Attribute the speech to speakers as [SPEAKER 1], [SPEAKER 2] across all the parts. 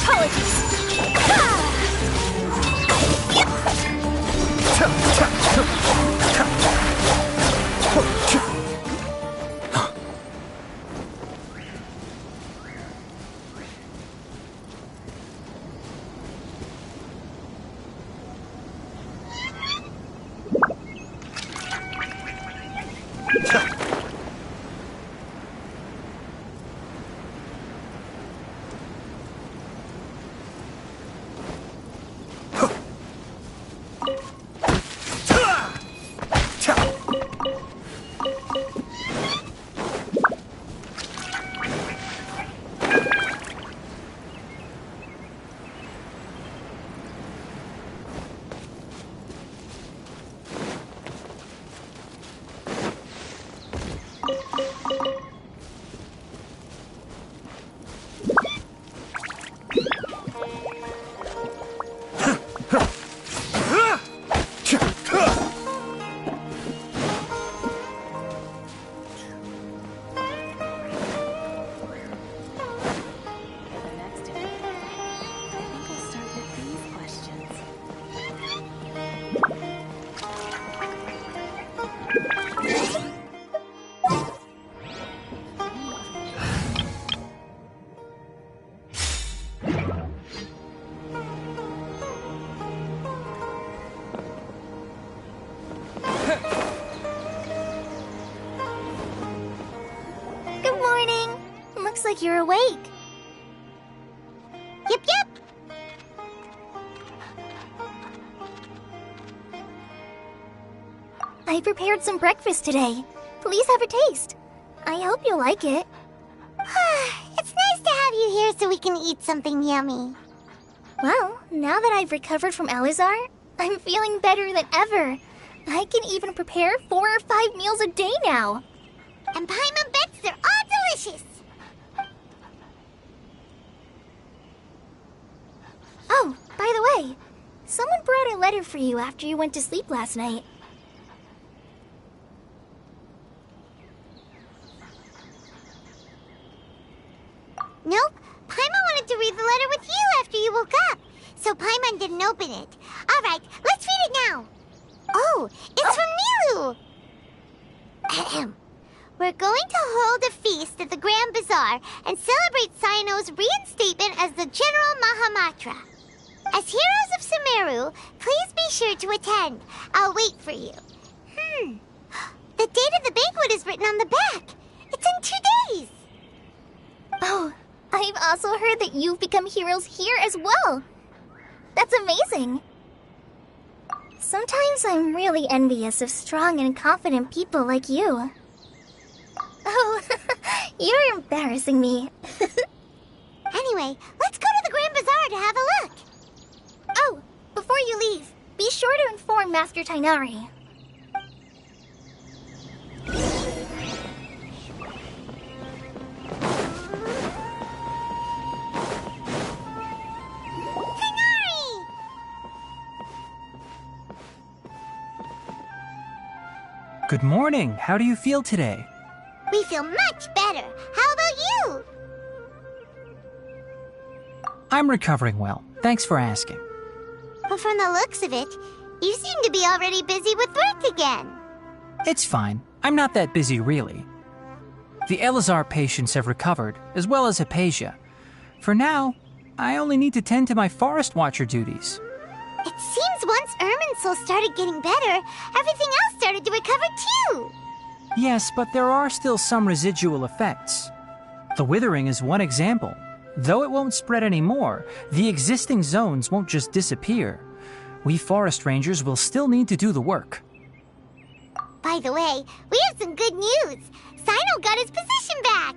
[SPEAKER 1] apologies. Looks like you're awake.
[SPEAKER 2] Yep, yep.
[SPEAKER 1] I prepared some breakfast today. Please have a taste. I hope you'll like it.
[SPEAKER 2] It's nice to have you here so we can eat something yummy.
[SPEAKER 1] Well, now that I've recovered from Elazar, I'm feeling better than ever. I can even prepare 4 or 5 meals a day now.
[SPEAKER 2] And Paimon bets they're all delicious.
[SPEAKER 1] Oh, by the way, someone brought a letter for you after you went to sleep last night.
[SPEAKER 2] Nope. Paimon wanted to read the letter with you after you woke up, so Paimon didn't open it. All right, let's read it now. Oh, it's from Nilu. Ahem. We're going to hold a feast at the Grand Bazaar and celebrate Cyano's reinstatement as the General Mahamatra. As heroes of Sumeru, please be sure to attend. I'll wait for you. The date of the banquet is written on the back. It's in 2 days.
[SPEAKER 1] Oh, I've also heard that you've become heroes here as well. That's amazing. Sometimes I'm really envious of strong and confident people like you. Oh, you're embarrassing me.
[SPEAKER 2] Anyway, let's go to the Grand Bazaar to have a look.
[SPEAKER 1] Oh, before you leave, be sure to inform Master Tainari.
[SPEAKER 2] Tainari!
[SPEAKER 3] Good morning. How do you feel today?
[SPEAKER 2] We feel much better. How about you?
[SPEAKER 3] I'm recovering well. Thanks for asking.
[SPEAKER 2] But from the looks of it, you seem to be already busy with work again.
[SPEAKER 3] It's fine. I'm not that busy, really. The Elazar patients have recovered, as well as Hypatia. For now, I only need to tend to my Forest Watcher duties.
[SPEAKER 2] It seems once Irminsul started getting better, everything else started to recover too.
[SPEAKER 3] Yes, but there are still some residual effects. The withering is one example. Though it won't spread anymore, the existing zones won't just disappear. We forest rangers will still need to do the work.
[SPEAKER 2] By the way, we have some good news. Cyno got his position back.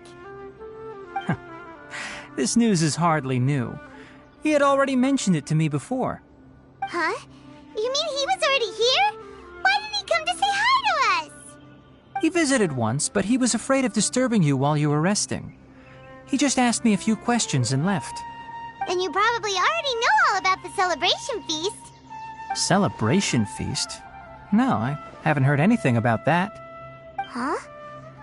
[SPEAKER 3] This news is hardly new. He had already mentioned it to me before.
[SPEAKER 2] Huh? You mean he was already here? Why didn't he come to say hi to us?
[SPEAKER 3] He visited once, but he was afraid of disturbing you while you were resting. He just asked me a few questions and left.
[SPEAKER 2] Then you probably already know all about the celebration feast.
[SPEAKER 3] Celebration feast? No, I haven't heard anything about that.
[SPEAKER 2] Huh?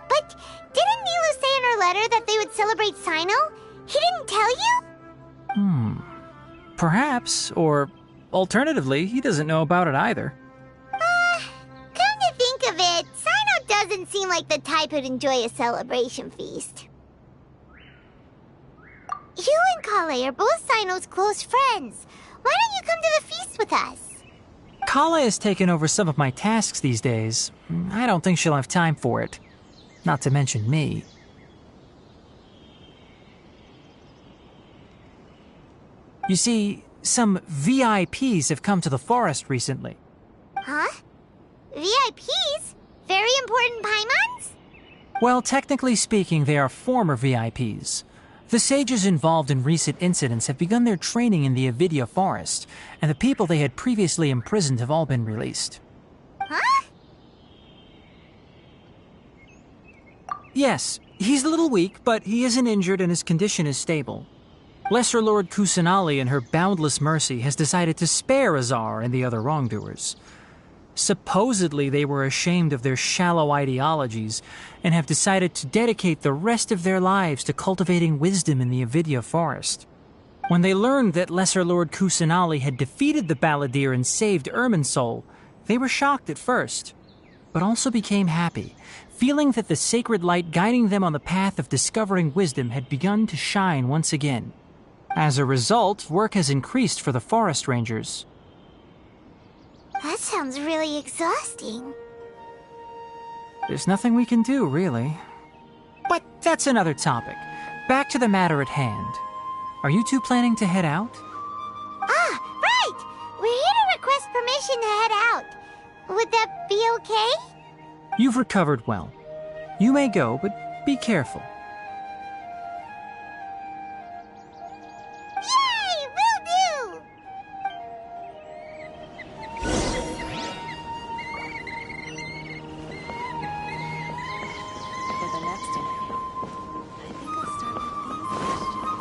[SPEAKER 2] But didn't Nilu say in her letter that they would celebrate Cyno? He didn't tell you?
[SPEAKER 3] Perhaps, or alternatively, he doesn't know about it either.
[SPEAKER 2] Come to think of it, Sino doesn't seem like the type who'd enjoy a celebration feast. You and Kale are both Sino's close friends. Why don't you come to the feast with us?
[SPEAKER 3] Kala has taken over some of my tasks these days. I don't think she'll have time for it. Not to mention me. You see, some VIPs have come to the forest recently.
[SPEAKER 2] Huh? VIPs? Very important Paimons?
[SPEAKER 3] Well, technically speaking, they are former VIPs. The sages involved in recent incidents have begun their training in the Avidya forest, and the people they had previously imprisoned have all been released.
[SPEAKER 2] Huh?
[SPEAKER 3] Yes, he's a little weak, but he isn't injured and his condition is stable. Lesser Lord Kusanali, in her boundless mercy, has decided to spare Azar and the other wrongdoers. Supposedly, they were ashamed of their shallow ideologies and have decided to dedicate the rest of their lives to cultivating wisdom in the Avidya forest. When they learned that Lesser Lord Kusanali had defeated the Balladeer and saved Irminsul, they were shocked at first, but also became happy, feeling that the sacred light guiding them on the path of discovering wisdom had begun to shine once again. As a result, work has increased for the forest rangers.
[SPEAKER 2] That sounds really exhausting.
[SPEAKER 3] There's nothing we can do, really. But that's another topic. Back to the matter at hand. Are you two planning to head out?
[SPEAKER 2] Ah, right! We're here to request permission to head out. Would that be okay?
[SPEAKER 3] You've recovered well. You may go, but be careful.
[SPEAKER 2] Yay! Will do!
[SPEAKER 4] For the next interview, I think I'll start with these questions.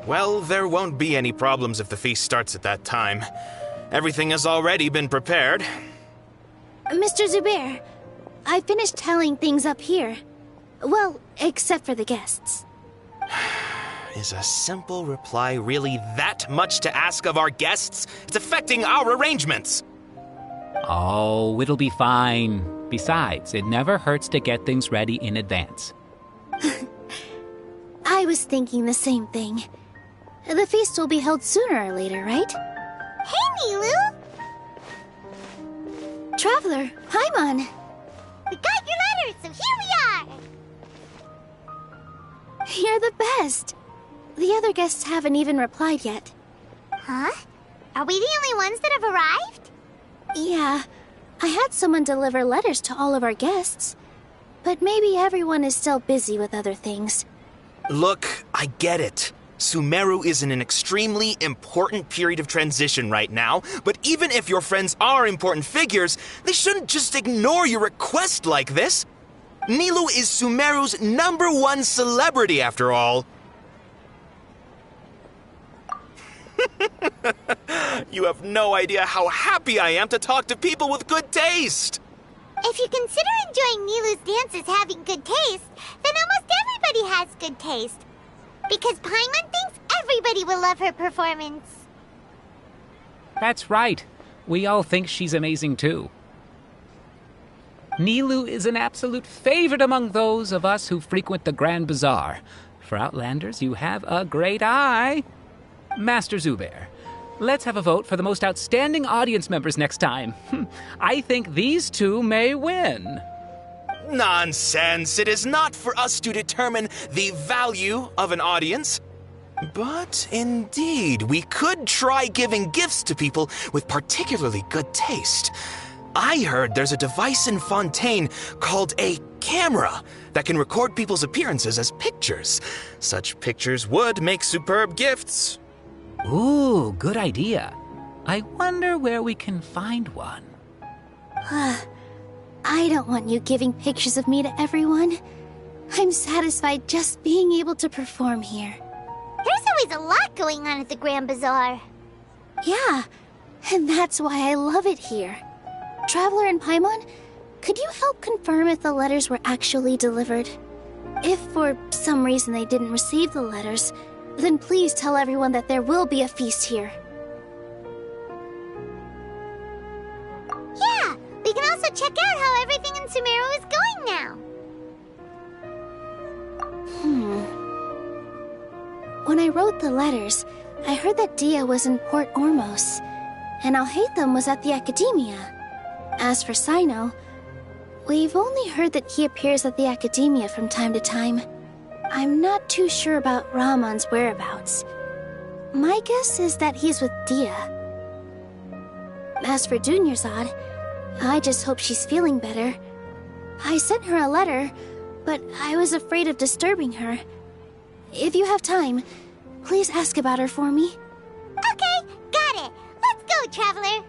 [SPEAKER 5] Well, there won't be any problems if the feast starts at that time. Everything has already been prepared.
[SPEAKER 6] Mr. Zubair, I finished tallying things up here. Well, except for the guests.
[SPEAKER 5] Is a simple reply really that much to ask of our guests? It's affecting our arrangements.
[SPEAKER 7] Oh, it'll be fine. Besides, it never hurts to get things ready in advance.
[SPEAKER 6] I was thinking the same thing. The feast will be held sooner or later, right?
[SPEAKER 2] Hey, Nilu!
[SPEAKER 6] Traveler, Paimon!
[SPEAKER 2] We got your letter, so here we are!
[SPEAKER 6] You're the best! The other guests haven't even replied yet.
[SPEAKER 2] Huh? Are we the only ones that have arrived?
[SPEAKER 6] Yeah, I had someone deliver letters to all of our guests. But maybe everyone is still busy with other things.
[SPEAKER 5] Look, I get it. Sumeru is in an extremely important period of transition right now, but even if your friends are important figures, they shouldn't just ignore your request like this. Nilu is Sumeru's #1 celebrity, after all. You have no idea how happy I am to talk to people with good taste.
[SPEAKER 2] If you consider enjoying Nilu's dances having good taste, then almost everybody has good taste. Because Paimon thinks everybody will love her performance.
[SPEAKER 7] That's right. We all think she's amazing too. Nilu is an absolute favorite among those of us who frequent the Grand Bazaar. For Outlanders, you have a great eye. Master Zubair, let's have a vote for the most outstanding audience members next time. I think these two may win.
[SPEAKER 5] Nonsense! It is not for us to determine the value of an audience. But indeed, we could try giving gifts to people with particularly good taste. I heard there's a device in Fontaine called a camera that can record people's appearances as pictures. Such pictures would make superb gifts.
[SPEAKER 7] Ooh, good idea. I wonder where we can find one.
[SPEAKER 6] I don't want you giving pictures of me to everyone. I'm satisfied just being able to perform here.
[SPEAKER 2] There's always a lot going on at the Grand Bazaar.
[SPEAKER 6] Yeah, and that's why I love it here. Traveler and Paimon, could you help confirm if the letters were actually delivered? If for some reason they didn't receive the letters, then please tell everyone that there will be a feast here.
[SPEAKER 2] Yeah, we can also check out how everything in Sumeru is going now.
[SPEAKER 6] When I wrote the letters, I heard that Dia was in Port Ormos, and Alhaitham was at the Academia. As for Sino, we've only heard that he appears at the Academia from time to time. I'm not too sure about Rahman's whereabouts. My guess is that he's with Dia. As for Dunyarzad, I just hope she's feeling better. I sent her a letter, but I was afraid of disturbing her. If you have time, please ask about her for me.
[SPEAKER 2] Okay, got it. Let's go, Traveler.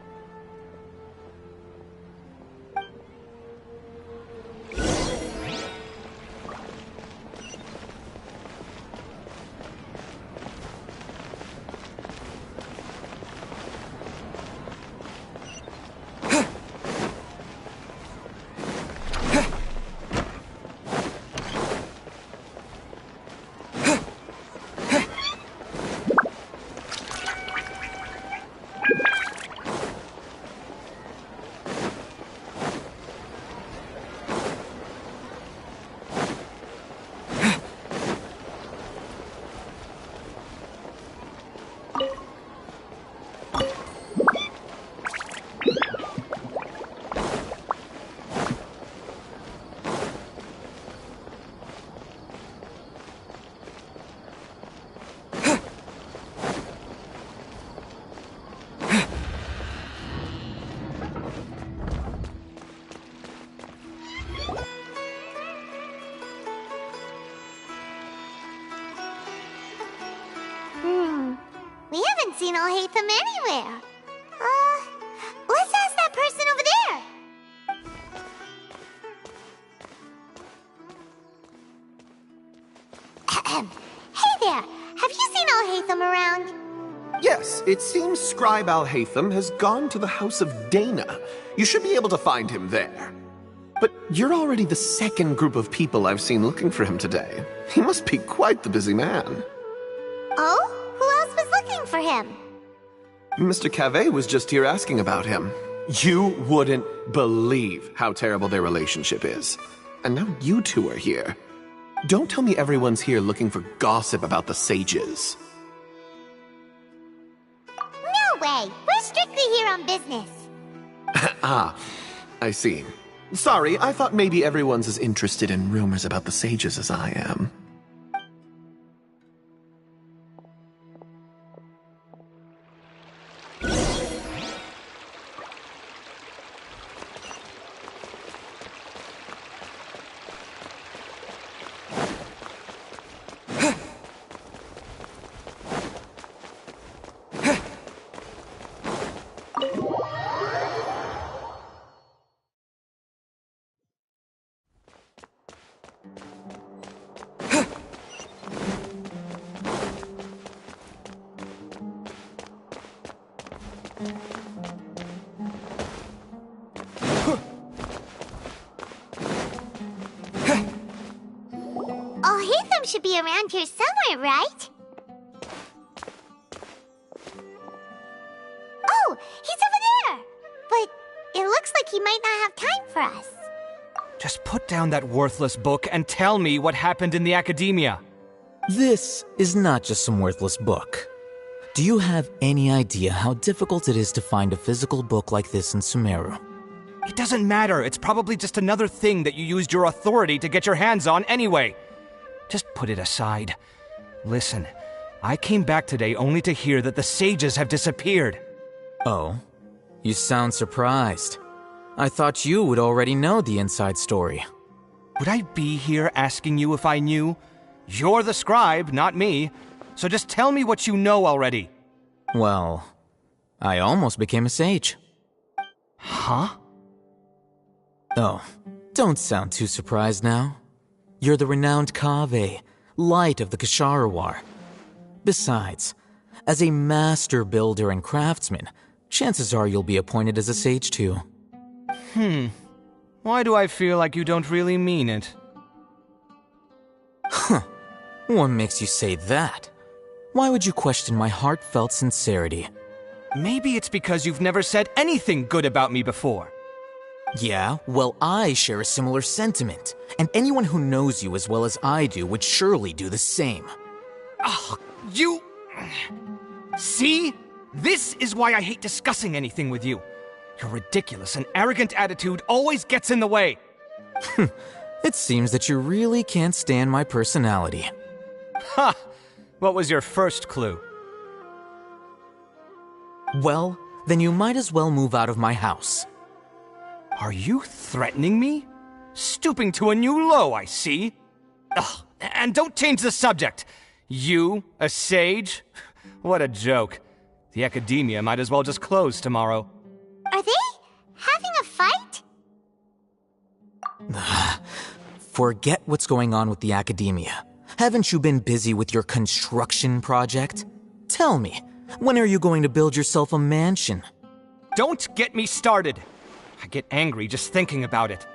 [SPEAKER 2] We haven't seen Alhaitham anywhere. Let's ask that person over there. Hey there, have you seen Alhaitham around?
[SPEAKER 8] Yes, it seems Scribe Al-Haytham has gone to the House of Dana. You should be able to find him there. But you're already the second group of people I've seen looking for him today. He must be quite the busy man.
[SPEAKER 2] Oh? Who else was looking for him?
[SPEAKER 8] Mr. Cavey was just here asking about him. You wouldn't believe how terrible their relationship is. And now you two are here. Don't tell me everyone's here looking for gossip about the sages.
[SPEAKER 2] No way! We're strictly here on business.
[SPEAKER 8] Ah, I see. Sorry, I thought maybe everyone's as interested in rumors about the sages as I am.
[SPEAKER 2] Haytham should be around here somewhere, right? Oh, he's over there! But it looks like he might not have time for us.
[SPEAKER 9] Just put down that worthless book and tell me what happened in the academia.
[SPEAKER 10] This is not just some worthless book. Do you have any idea how difficult it is to find a physical book like this in Sumeru?
[SPEAKER 9] It doesn't matter. It's probably just another thing that you used your authority to get your hands on anyway. Just put it aside. Listen, I came back today only to hear that the sages have disappeared.
[SPEAKER 10] Oh, you sound surprised. I thought you would already know the inside story.
[SPEAKER 9] Would I be here asking you if I knew? You're the scribe, not me. So just tell me what you know already.
[SPEAKER 10] Well, I almost became a sage.
[SPEAKER 9] Huh?
[SPEAKER 10] Oh, don't sound too surprised now. You're the renowned Kaveh, light of the Ksharawar. Besides, as a master builder and craftsman, chances are you'll be appointed as a sage too.
[SPEAKER 9] Why do I feel like you don't really mean it?
[SPEAKER 10] Huh. What makes you say that? Why would you question my heartfelt sincerity?
[SPEAKER 9] Maybe it's because you've never said anything good about me before.
[SPEAKER 10] Yeah, well, I share a similar sentiment, and anyone who knows you as well as I do would surely do the same.
[SPEAKER 9] Oh, you... See? This is why I hate discussing anything with you. Your ridiculous and arrogant attitude always gets in the way.
[SPEAKER 10] It seems that you really can't stand my personality.
[SPEAKER 9] Ha! What was your first clue?
[SPEAKER 10] Well, then you might as well move out of my house.
[SPEAKER 9] Are you threatening me? Stooping to a new low, I see. Ugh, and don't change the subject. You, a sage? What a joke. The academia might as well just close tomorrow.
[SPEAKER 2] Are they having a fight?
[SPEAKER 10] Forget what's going on with the academia. Haven't you been busy with your construction project? Tell me, when are you going to build yourself a mansion?
[SPEAKER 9] Don't get me started. I get angry just thinking about it.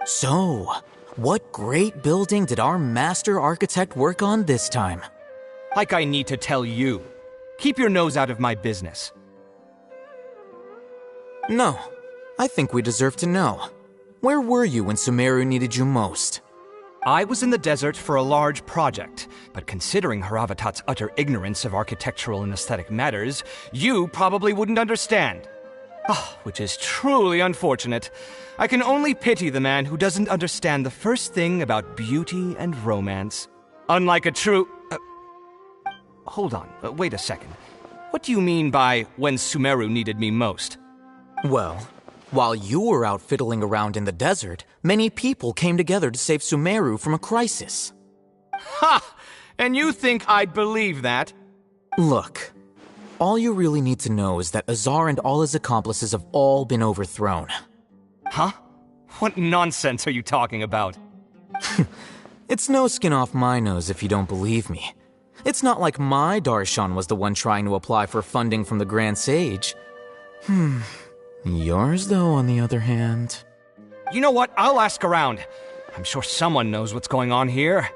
[SPEAKER 10] So, what great building did our master architect work on this time?
[SPEAKER 9] Like I need to tell you. Keep your nose out of my business.
[SPEAKER 10] No, I think we deserve to know. Where were you when Sumeru needed you most?
[SPEAKER 9] I was in the desert for a large project, but considering Haravatat's utter ignorance of architectural and aesthetic matters, you probably wouldn't understand. Which is truly unfortunate. I can only pity the man who doesn't understand the first thing about beauty and romance. Unlike a true... hold on, wait a second. What do you mean by when Sumeru needed me most?
[SPEAKER 10] Well, while you were out fiddling around in the desert, many people came together to save Sumeru from a crisis.
[SPEAKER 9] Ha! And you think I'd believe that?
[SPEAKER 10] Look, all you really need to know is that Azar and all his accomplices have all been overthrown.
[SPEAKER 9] Huh? What nonsense are you talking about?
[SPEAKER 10] It's no skin off my nose if you don't believe me. It's not like my Darshan was the one trying to apply for funding from the Grand Sage. Yours, though, on the other hand...
[SPEAKER 9] You know what? I'll ask around. I'm sure someone knows what's going on here.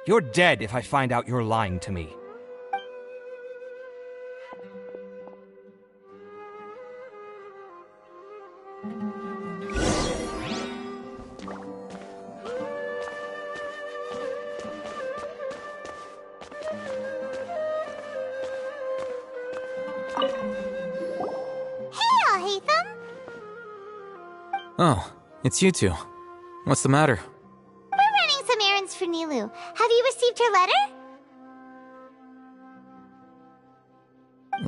[SPEAKER 9] You're dead if I find out you're lying to me.
[SPEAKER 10] Oh, it's you two. What's the matter?
[SPEAKER 2] We're running some errands for Nilou. Have you received her letter?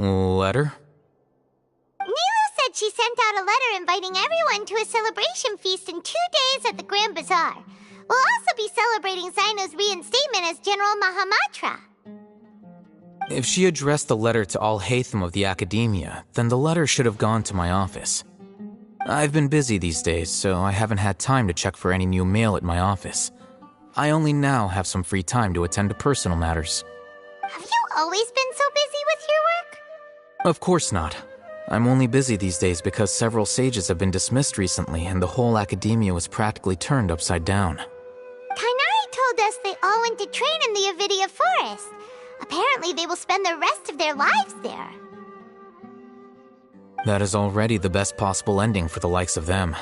[SPEAKER 10] Letter?
[SPEAKER 2] Nilou said she sent out a letter inviting everyone to a celebration feast in 2 days at the Grand Bazaar. We'll also be celebrating Zaino's reinstatement as General Mahamatra.
[SPEAKER 10] If she addressed the letter to all Haytham of the Academia, then the letter should have gone to my office. I've been busy these days, so I haven't had time to check for any new mail at my office. I only now have some free time to attend to personal matters.
[SPEAKER 2] Have you always been so busy with your work?
[SPEAKER 10] Of course not. I'm only busy these days because several sages have been dismissed recently and the whole Academia was practically turned upside down.
[SPEAKER 2] Kainari told us they all went to train in the Avidia Forest. Apparently they will spend the rest of their lives there.
[SPEAKER 10] That is already the best possible ending for the likes of them.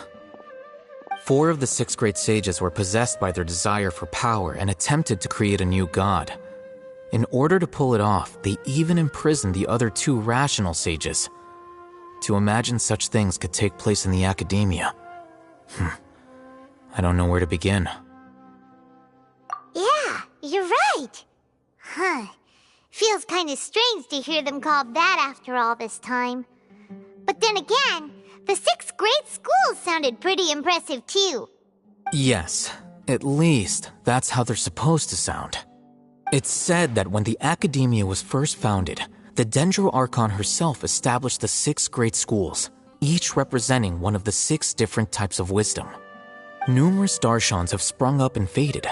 [SPEAKER 10] 4 of the 6 great sages were possessed by their desire for power and attempted to create a new god. In order to pull it off, they even imprisoned the other 2 rational sages. To imagine such things could take place in the Academia. I don't know where to begin.
[SPEAKER 2] Yeah, you're right. Feels kind of strange to hear them called that after all this time. But then again, the 6 great schools sounded pretty impressive too.
[SPEAKER 10] Yes, at least that's how they're supposed to sound. It's said that when the Academia was first founded, the Dendro Archon herself established the 6 great schools, each representing one of the 6 different types of wisdom. Numerous Darshans have sprung up and faded.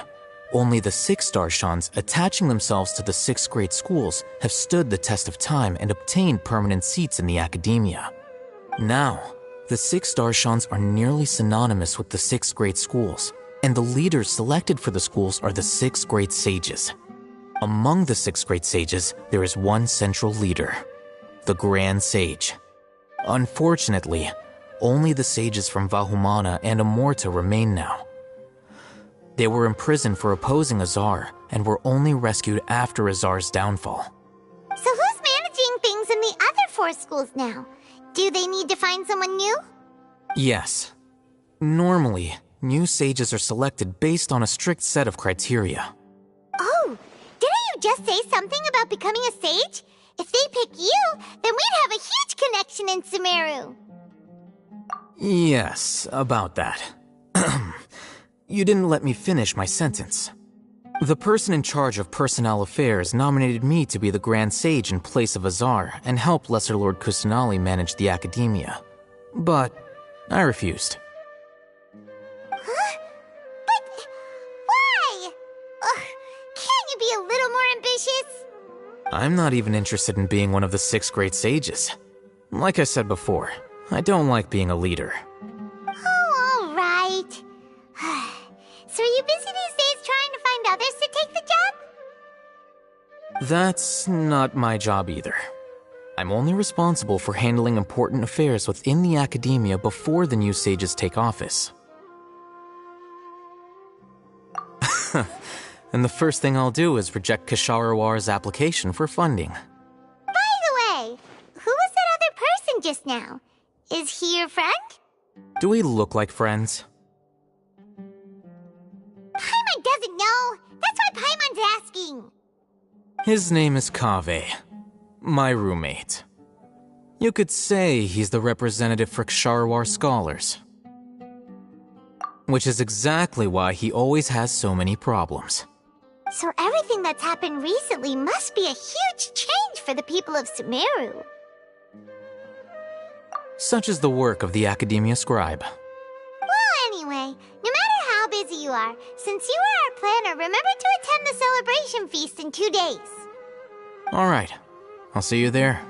[SPEAKER 10] Only the 6 Darshans attaching themselves to the 6 great schools have stood the test of time and obtained permanent seats in the Academia. Now, the 6 Darshans are nearly synonymous with the 6 great schools, and the leaders selected for the schools are the 6 great sages. Among the 6 great sages, there is one central leader, the Grand Sage. Unfortunately, only the sages from Vahumana and Amorta remain now. They were imprisoned for opposing Azar and were only rescued after Azar's downfall.
[SPEAKER 2] So who's managing things in the other 4 schools now? Do they need to find someone new?
[SPEAKER 10] Yes. Normally, new sages are selected based on a strict set of criteria.
[SPEAKER 2] Oh, didn't you just say something about becoming a sage? If they pick you, then we'd have a huge connection in Sumeru.
[SPEAKER 10] Yes, about that. You didn't let me finish my sentence. The person in charge of personnel affairs nominated me to be the Grand Sage in place of Azar and help Lesser Lord Kusanali manage the Academia. But I refused.
[SPEAKER 2] Huh? But why? Can't you be a little more ambitious?
[SPEAKER 10] I'm not even interested in being one of the 6 great sages. Like I said before, I don't like being a leader.
[SPEAKER 2] Oh, all right. So are you busy these days trying to find others to take the job?
[SPEAKER 10] That's not my job either. I'm only responsible for handling important affairs within the Academia before the new sages take office. And the first thing I'll do is reject Kasharawar's application for funding.
[SPEAKER 2] By the way, who was that other person just now? Is he your friend?
[SPEAKER 10] Do we look like friends?
[SPEAKER 2] Paimon doesn't know. That's why Paimon's asking.
[SPEAKER 10] His name is Kaveh, my roommate. You could say he's the representative for Ksharawar scholars. Which is exactly why he always has so many problems.
[SPEAKER 2] So everything that's happened recently must be a huge change for the people of Sumeru.
[SPEAKER 10] Such is the work of the Academia Scribe.
[SPEAKER 2] Well, anyway, no matter how busy you are, since you are our planner, remember to attend the celebration feast in 2 days.
[SPEAKER 10] Alright, I'll see you there.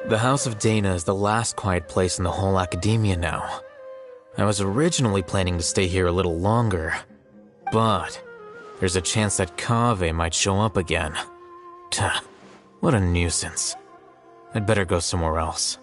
[SPEAKER 10] The House of Dana is the last quiet place in the whole academia now. I was originally planning to stay here a little longer, but there's a chance that Kaveh might show up again. Tuh, what a nuisance. I'd better go somewhere else.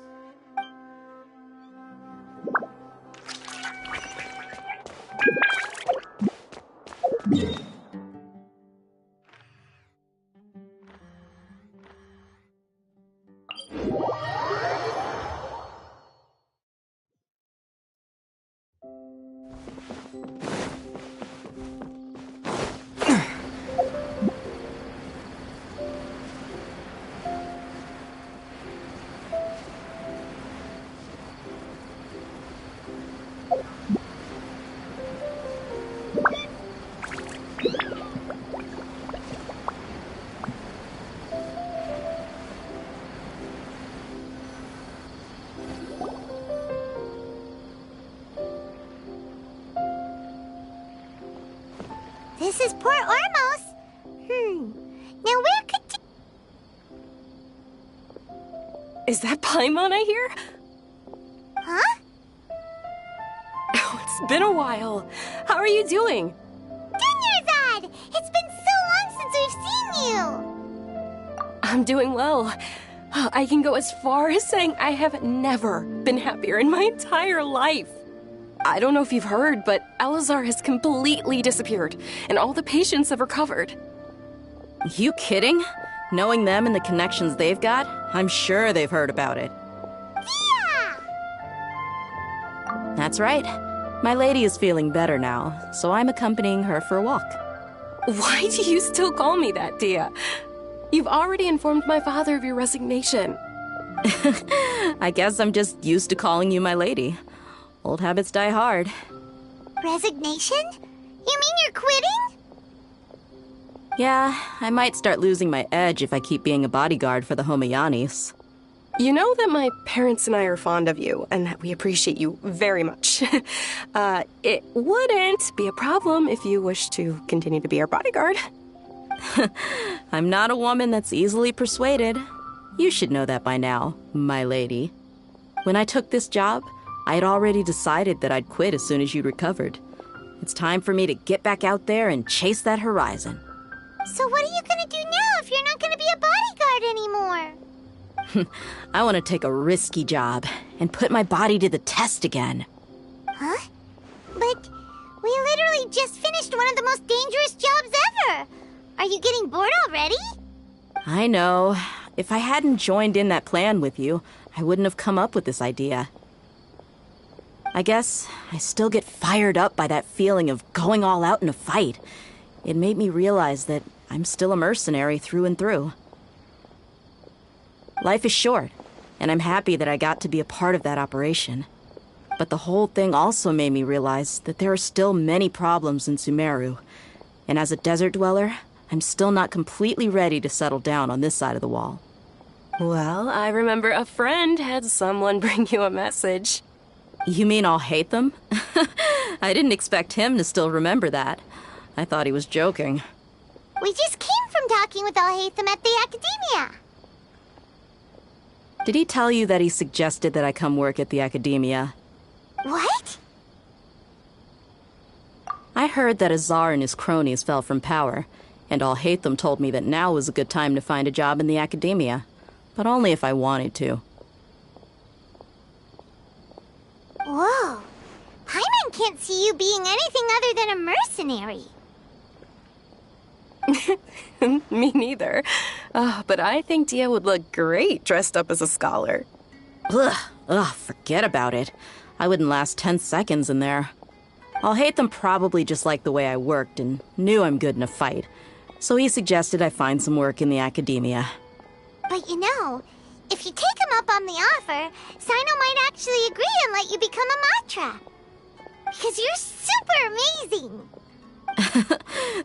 [SPEAKER 2] This is Port Ormos. Now where could
[SPEAKER 11] Is that Paimon I hear?
[SPEAKER 2] Huh?
[SPEAKER 11] Oh, it's been a while. How are you doing?
[SPEAKER 2] Dunyarzad! It's been so long since we've seen you!
[SPEAKER 11] I'm doing well. I can go as far as saying I have never been happier in my entire life. I don't know if you've heard, but Elazar has completely disappeared, and all the patients have recovered.
[SPEAKER 4] You kidding? Knowing them and the connections they've got, I'm sure they've heard about it.
[SPEAKER 2] Yeah!
[SPEAKER 4] That's right. My lady is feeling better now, so I'm accompanying her for a walk.
[SPEAKER 11] Why do you still call me that, Dia? You've already informed my father of your resignation.
[SPEAKER 4] I guess I'm just used to calling you my lady. Old habits die hard.
[SPEAKER 2] Resignation? You mean you're quitting?
[SPEAKER 4] Yeah, I might start losing my edge if I keep being a bodyguard for the Homayanis.
[SPEAKER 11] You know that my parents and I are fond of you, and that we appreciate you very much. It wouldn't be a problem if you wish to continue to be our bodyguard.
[SPEAKER 4] I'm not a woman that's easily persuaded. You should know that by now, my lady. When I took this job, I had already decided that I'd quit as soon as you recovered. It's time for me to get back out there and chase that horizon.
[SPEAKER 2] So what are you gonna do now if you're not gonna be a bodyguard anymore?
[SPEAKER 4] I want to take a risky job and put my body to the test again.
[SPEAKER 2] Huh? But we literally just finished one of the most dangerous jobs ever. Are you getting bored already?
[SPEAKER 4] I know. If I hadn't joined in that plan with you, I wouldn't have come up with this idea. I guess I still get fired up by that feeling of going all out in a fight. It made me realize that I'm still a mercenary through and through. Life is short, and I'm happy that I got to be a part of that operation. But the whole thing also made me realize that there are still many problems in Sumeru. And as a desert dweller, I'm still not completely ready to settle down on this side of the wall.
[SPEAKER 11] Well, I remember a friend had someone bring you a message.
[SPEAKER 4] You mean I'll hate them? I didn't expect him to still remember that. I thought he was joking.
[SPEAKER 2] We just came from talking with Alhaitham at the Academia.
[SPEAKER 4] Did he tell you that he suggested that I come work at the Academia?
[SPEAKER 2] What?
[SPEAKER 4] I heard that Azar and his cronies fell from power, and Alhaitham told me that now was a good time to find a job in the Academia, but only if I wanted to.
[SPEAKER 2] Whoa. Paimon can't see you being anything other than a mercenary.
[SPEAKER 11] Me neither. But I think Dia would look great dressed up as a scholar.
[SPEAKER 4] Ugh, forget about it. I wouldn't last 10 seconds in there. Alhaitham probably just liked the way I worked and knew I'm good in a fight, so he suggested I find some work in the Academia.
[SPEAKER 2] But you know, if you take him up on the offer, Sino might actually agree and let you become a Matra. Because you're super amazing.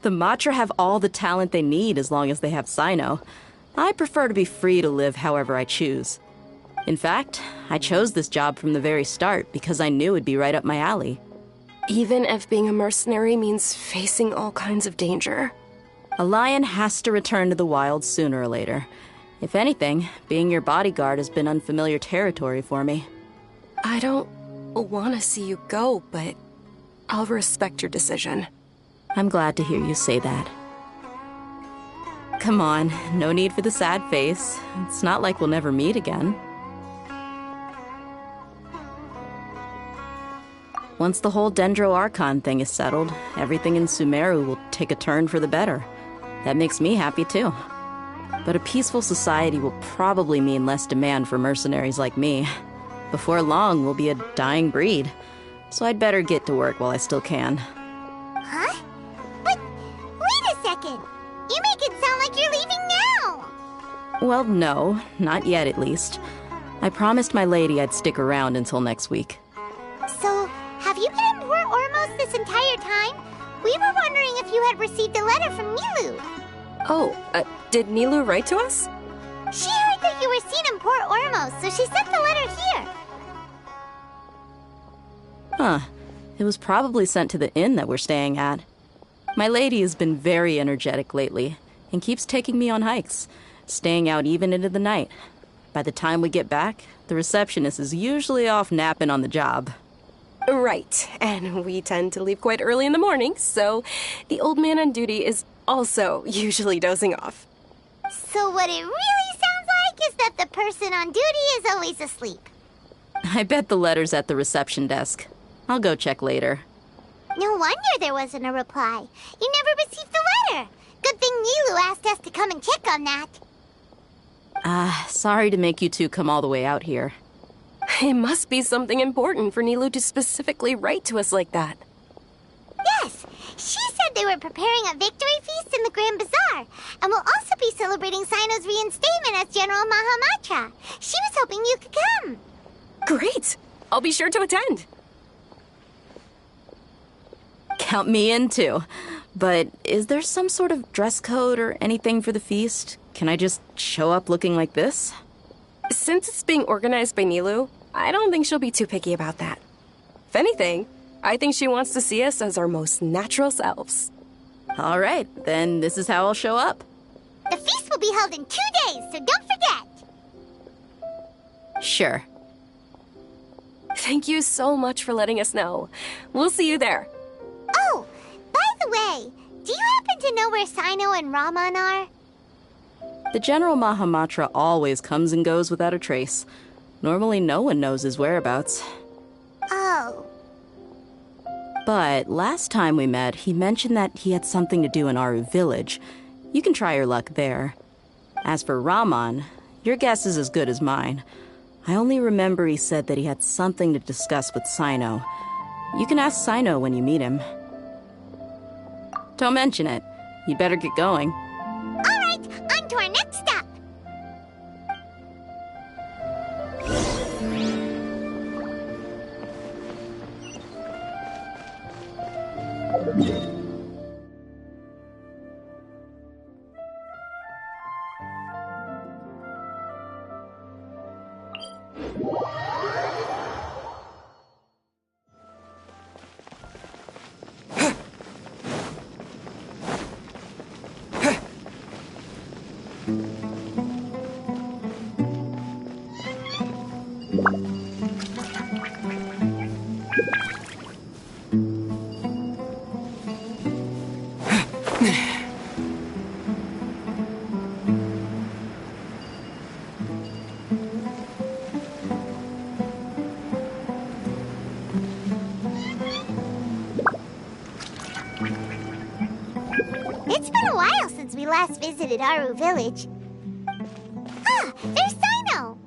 [SPEAKER 4] The Matra have all the talent they need as long as they have Sino. I prefer to be free to live however I choose. In fact, I chose this job from the very start because I knew it'd be right up my alley.
[SPEAKER 11] Even if being a mercenary means facing all kinds of danger.
[SPEAKER 4] A lion has to return to the wild sooner or later. If anything, being your bodyguard has been unfamiliar territory for me.
[SPEAKER 11] I don't want to see you go, but I'll respect your decision.
[SPEAKER 4] I'm glad to hear you say that. Come on, no need for the sad face. It's not like we'll never meet again. Once the whole Dendro Archon thing is settled, everything in Sumeru will take a turn for the better. That makes me happy too. But a peaceful society will probably mean less demand for mercenaries like me. Before long, we'll be a dying breed. So I'd better get to work while I still can.
[SPEAKER 2] Huh? But wait a second. You make it sound like you're leaving now.
[SPEAKER 4] Well, no, not yet at least. I promised my lady I'd stick around until next week.
[SPEAKER 2] So, have you been in Port Ormos this entire time? We were wondering if you had received a letter from Nilu.
[SPEAKER 11] Oh, did Nilu write to us?
[SPEAKER 2] She heard that you were seen in Port Ormos, so she sent the letter here.
[SPEAKER 4] Huh. It was probably sent to the inn that we're staying at. My lady has been very energetic lately and keeps taking me on hikes, staying out even into the night. By the time we get back, the receptionist is usually off napping on the job.
[SPEAKER 11] Right, and we tend to leave quite early in the morning, so the old man on duty is also usually dozing off.
[SPEAKER 2] So what it really sounds like is that the person on duty is always asleep.
[SPEAKER 4] I bet the letter's at the reception desk. I'll go check later.
[SPEAKER 2] No wonder there wasn't a reply. You never received the letter. Good thing Nilu asked us to come and check on that.
[SPEAKER 4] Sorry to make you two come all the way out here.
[SPEAKER 11] It must be something important for Nilu to specifically write to us like that.
[SPEAKER 2] Yes, she said they were preparing a victory feast in the Grand Bazaar, and will also be celebrating Sino's reinstatement as General Mahamatra. She was hoping you could come.
[SPEAKER 11] Great! I'll be sure to attend.
[SPEAKER 4] Count me in too. But is there some sort of dress code or anything for the feast? Can I just show up looking like this?
[SPEAKER 11] Since it's being organized by Nilu, I don't think she'll be too picky about that. If anything, I think she wants to see us as our most natural selves.
[SPEAKER 4] All right, then this is how I'll show up.
[SPEAKER 2] The feast will be held in 2 days, so don't forget.
[SPEAKER 4] Sure.
[SPEAKER 11] Thank you so much for letting us know. We'll see you there.
[SPEAKER 2] Oh, by the way, do you happen to know where Sino and Raman are?
[SPEAKER 4] The General Mahamatra always comes and goes without a trace. Normally no one knows his whereabouts.
[SPEAKER 2] Oh.
[SPEAKER 4] But last time we met, he mentioned that he had something to do in Aru village. You can try your luck there. As for Raman, your guess is as good as mine. I only remember he said that he had something to discuss with Sino. You can ask Sino when you meet him. Don't mention it. You'd better get going.
[SPEAKER 2] All right, on to our next stop. It's been a while since we last visited Aru village. Ah, there's Sino!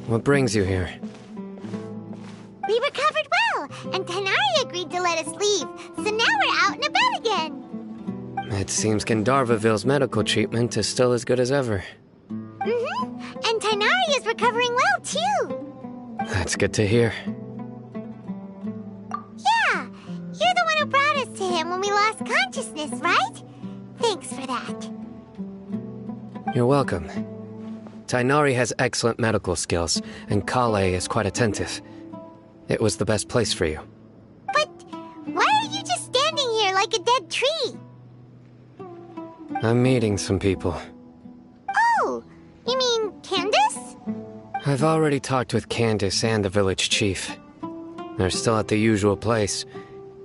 [SPEAKER 12] What brings you here?
[SPEAKER 2] We recovered well, and Tanari agreed to let us leave, so now we're out and about again.
[SPEAKER 12] It seems Gandharvaville's medical treatment is still as good as ever.
[SPEAKER 2] And Tanari is recovering well, too.
[SPEAKER 12] That's good to hear.
[SPEAKER 2] Yeah, you're the one who brought us to him when we lost consciousness, right? Thanks for that.
[SPEAKER 12] You're welcome. Tainari has excellent medical skills, and Kale is quite attentive. It was the best place for you.
[SPEAKER 2] But why are you just standing here like a dead tree?
[SPEAKER 12] I'm meeting some people.
[SPEAKER 2] Oh, you mean Candace?
[SPEAKER 12] I've already talked with Candace and the village chief. They're still at the usual place.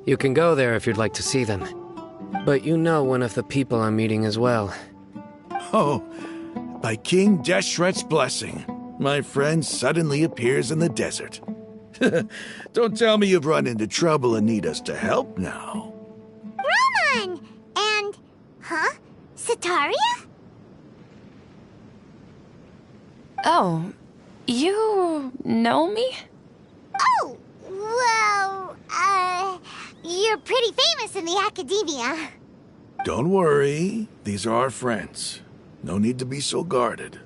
[SPEAKER 12] You can go there if you'd like to see them. But you know one of the people I'm meeting as well.
[SPEAKER 13] Oh, by King Deshret's blessing, my friend suddenly appears in the desert. Don't tell me you've run into trouble and need us to help now.
[SPEAKER 2] Raman! And... huh? Sataria?
[SPEAKER 11] Oh, you know me?
[SPEAKER 2] Oh, well, you're pretty famous in the academia.
[SPEAKER 13] Don't worry, these are our friends. No need to be so guarded.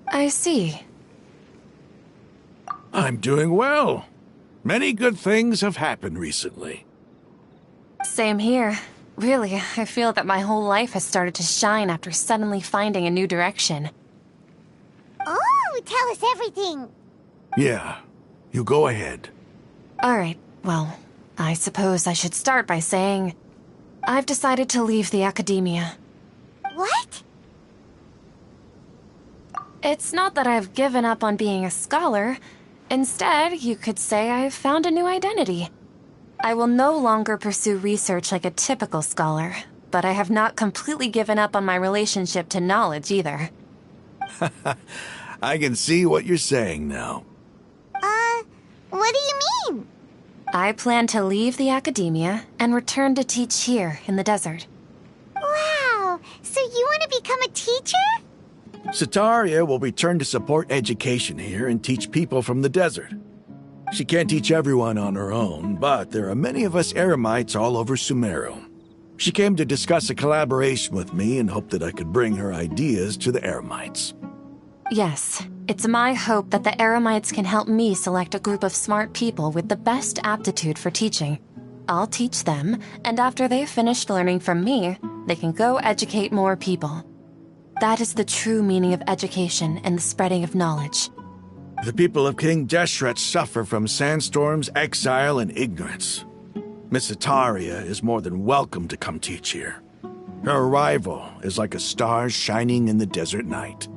[SPEAKER 11] I see.
[SPEAKER 13] I'm doing well. Many good things have happened recently.
[SPEAKER 11] Same here. Really, I feel that my whole life has started to shine after suddenly finding a new direction.
[SPEAKER 2] Oh, tell us everything.
[SPEAKER 13] Yeah, you go ahead.
[SPEAKER 11] Alright, well, I suppose I should start by saying I've decided to leave the academia.
[SPEAKER 2] What?
[SPEAKER 11] It's not that I've given up on being a scholar. Instead, you could say I've found a new identity. I will no longer pursue research like a typical scholar, but I have not completely given up on my relationship to knowledge either.
[SPEAKER 13] I can see what you're saying now.
[SPEAKER 2] What do you mean?
[SPEAKER 11] I plan to leave the academia and return to teach here in the desert.
[SPEAKER 2] Wow, so you want to become a teacher?
[SPEAKER 13] Sataria will return to support education here and teach people from the desert. She can't teach everyone on her own, but there are many of us Eremites all over Sumeru. She came to discuss a collaboration with me and hoped that I could bring her ideas to the Eremites.
[SPEAKER 11] Yes, it's my hope that the Eremites can help me select a group of smart people with the best aptitude for teaching. I'll teach them, and after they've finished learning from me, they can go educate more people. That is the true meaning of education and the spreading of knowledge.
[SPEAKER 13] The people of King Deshret suffer from sandstorms, exile, and ignorance. Miss Sataria is more than welcome to come teach here. Her arrival is like a star shining in the desert night.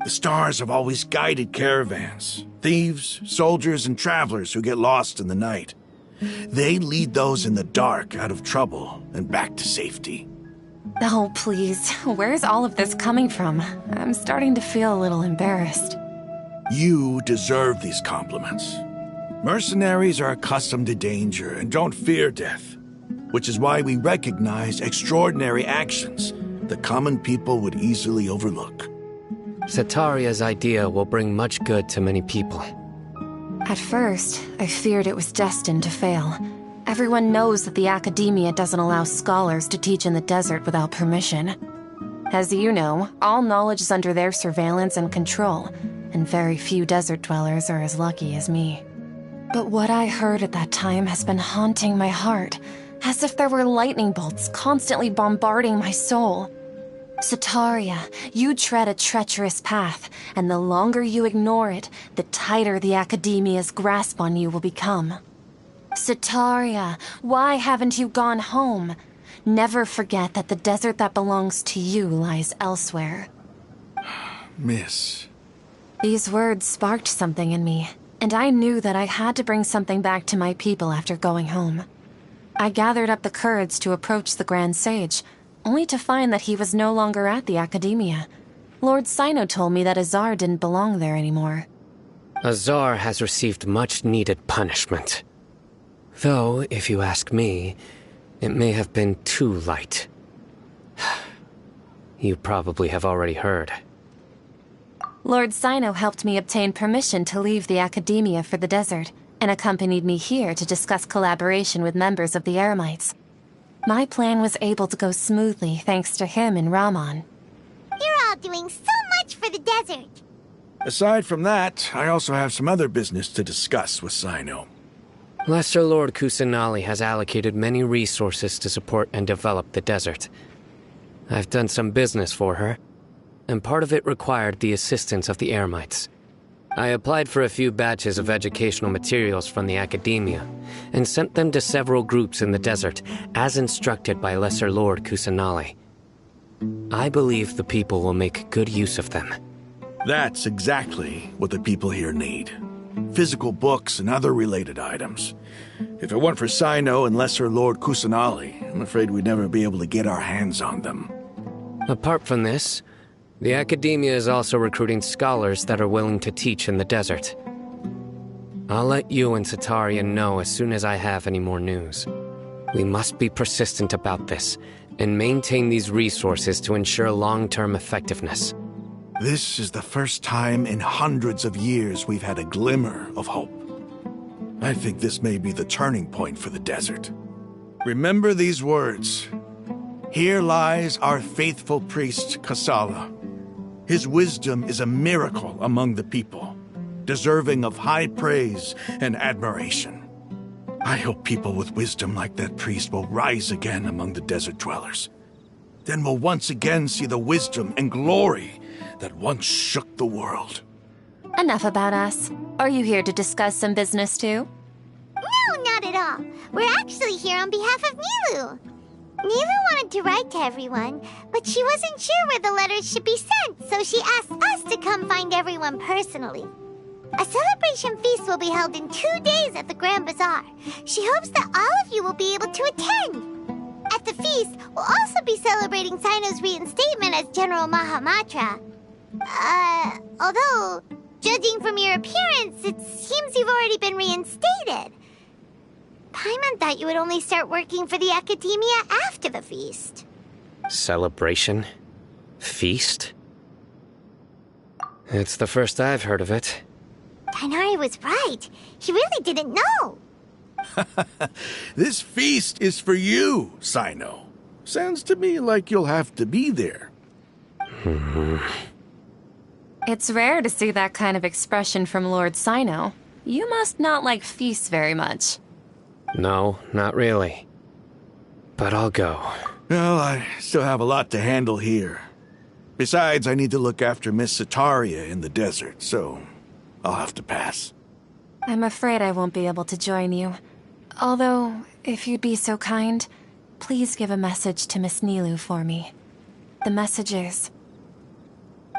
[SPEAKER 13] The stars have always guided caravans, thieves, soldiers, and travelers who get lost in the night. They lead those in the dark out of trouble and back to safety.
[SPEAKER 11] Oh, please, where's all of this coming from? I'm starting to feel a little embarrassed.
[SPEAKER 13] You deserve these compliments. Mercenaries are accustomed to danger and don't fear death, which is why we recognize extraordinary actions that common people would easily overlook.
[SPEAKER 12] Sataria's idea will bring much good to many people.
[SPEAKER 11] At first, I feared it was destined to fail. Everyone knows that the academia doesn't allow scholars to teach in the desert without permission. As you know, all knowledge is under their surveillance and control, and very few desert dwellers are as lucky as me. But what I heard at that time has been haunting my heart, as if there were lightning bolts constantly bombarding my soul. Sataria, you tread a treacherous path, and the longer you ignore it, the tighter the academia's grasp on you will become. Sataria, why haven't you gone home? Never forget that the desert that belongs to you lies elsewhere.
[SPEAKER 13] Miss.
[SPEAKER 11] These words sparked something in me, and I knew that I had to bring something back to my people after going home. I gathered up the courage to approach the Grand Sage, only to find that he was no longer at the academia. Lord Sino told me that Azar didn't belong there anymore.
[SPEAKER 12] Azar has received much-needed punishment. Though, if you ask me, it may have been too light. You probably have already heard.
[SPEAKER 11] Lord Sino helped me obtain permission to leave the academia for the desert, and accompanied me here to discuss collaboration with members of the Eremites. My plan was able to go smoothly thanks to him and Raman.
[SPEAKER 2] You're all doing so much for the desert.
[SPEAKER 13] Aside from that, I also have some other business to discuss with Sino.
[SPEAKER 12] Lesser Lord Kusanali has allocated many resources to support and develop the desert. I've done some business for her. and part of it required the assistance of the Eremites. I applied for a few batches of educational materials from the academia, and sent them to several groups in the desert, as instructed by Lesser Lord Kusanali. I believe the people will make good use of them.
[SPEAKER 13] That's exactly what the people here need. Physical books and other related items. If it weren't for Sino and Lesser Lord Kusanali, I'm afraid we'd never be able to get our hands on them.
[SPEAKER 12] Apart from this, the academia is also recruiting scholars that are willing to teach in the desert. I'll let you and Satarian know as soon as I have any more news. We must be persistent about this, and maintain these resources to ensure long-term effectiveness.
[SPEAKER 13] This is the first time in hundreds of years we've had a glimmer of hope. I think this may be the turning point for the desert. Remember these words. Here lies our faithful priest, Kasala. His wisdom is a miracle among the people, deserving of high praise and admiration. I hope people with wisdom like that priest will rise again among the desert dwellers. Then we'll once again see the wisdom and glory that once shook the world.
[SPEAKER 14] Enough about us. Are you here to discuss some business too?
[SPEAKER 2] No, not at all. We're actually here on behalf of Nilu. Nilu wanted to write to everyone, but she wasn't sure where the letters should be sent, so she asked us to come find everyone personally. A celebration feast will be held in 2 days at the Grand Bazaar. She hopes that all of you will be able to attend. At the feast, we'll also be celebrating Sino's reinstatement as General Mahamatra. Although, judging from your appearance, it seems you've already been reinstated. Paimon thought you would only start working for the academia after the feast.
[SPEAKER 12] Celebration? Feast? It's the first I've heard of it.
[SPEAKER 2] Tighnari was right. He really didn't know.
[SPEAKER 13] This feast is for you, Sino. Sounds to me like you'll have to be there.
[SPEAKER 14] It's rare to see that kind of expression from Lord Sino. You must not like feasts very much.
[SPEAKER 12] No, not really. But I'll go.
[SPEAKER 13] Well, I still have a lot to handle here. Besides, I need to look after Miss Sataria in the desert, so I'll have to pass.
[SPEAKER 14] I'm afraid I won't be able to join you. Although, if you'd be so kind, please give a message to Miss Nilu for me. The message is,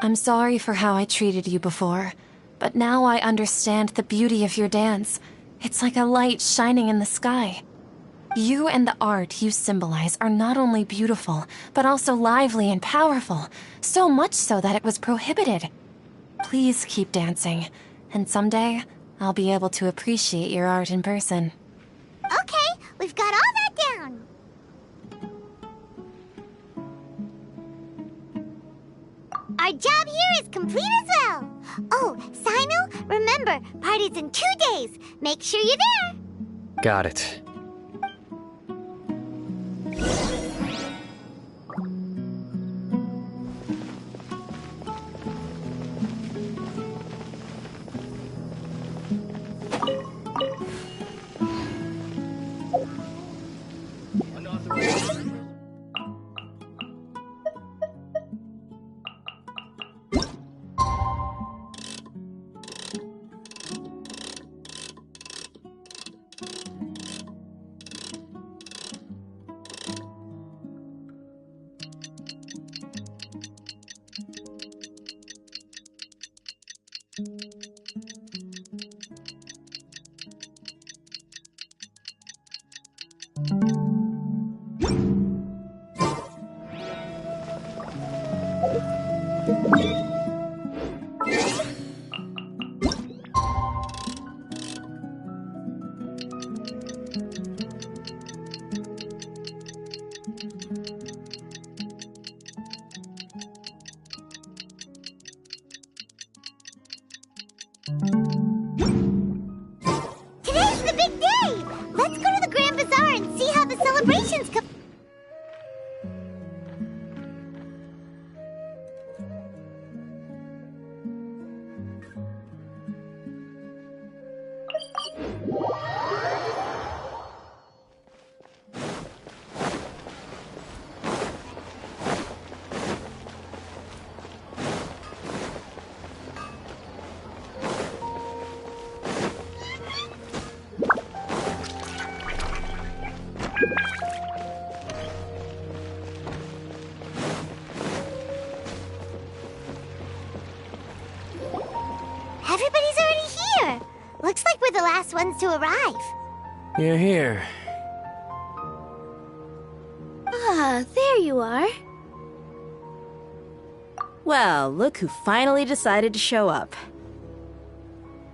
[SPEAKER 14] I'm sorry for how I treated you before, but now I understand the beauty of your dance. It's like a light shining in the sky. You and the art you symbolize are not only beautiful, but also lively and powerful, so much so that it was prohibited. Please keep dancing, and someday I'll be able to appreciate your art in person.
[SPEAKER 2] Okay, we've got all that down. Our job here is complete as well. Oh, Sino, remember, party's in 2 days. Make sure you're there.
[SPEAKER 12] Got it.
[SPEAKER 2] Today's the big day! Let's go to the Grand Bazaar and see how the celebrations come. ones to arrive.
[SPEAKER 12] You're here.
[SPEAKER 6] Ah, there you are.
[SPEAKER 4] Well, look who finally decided to show up.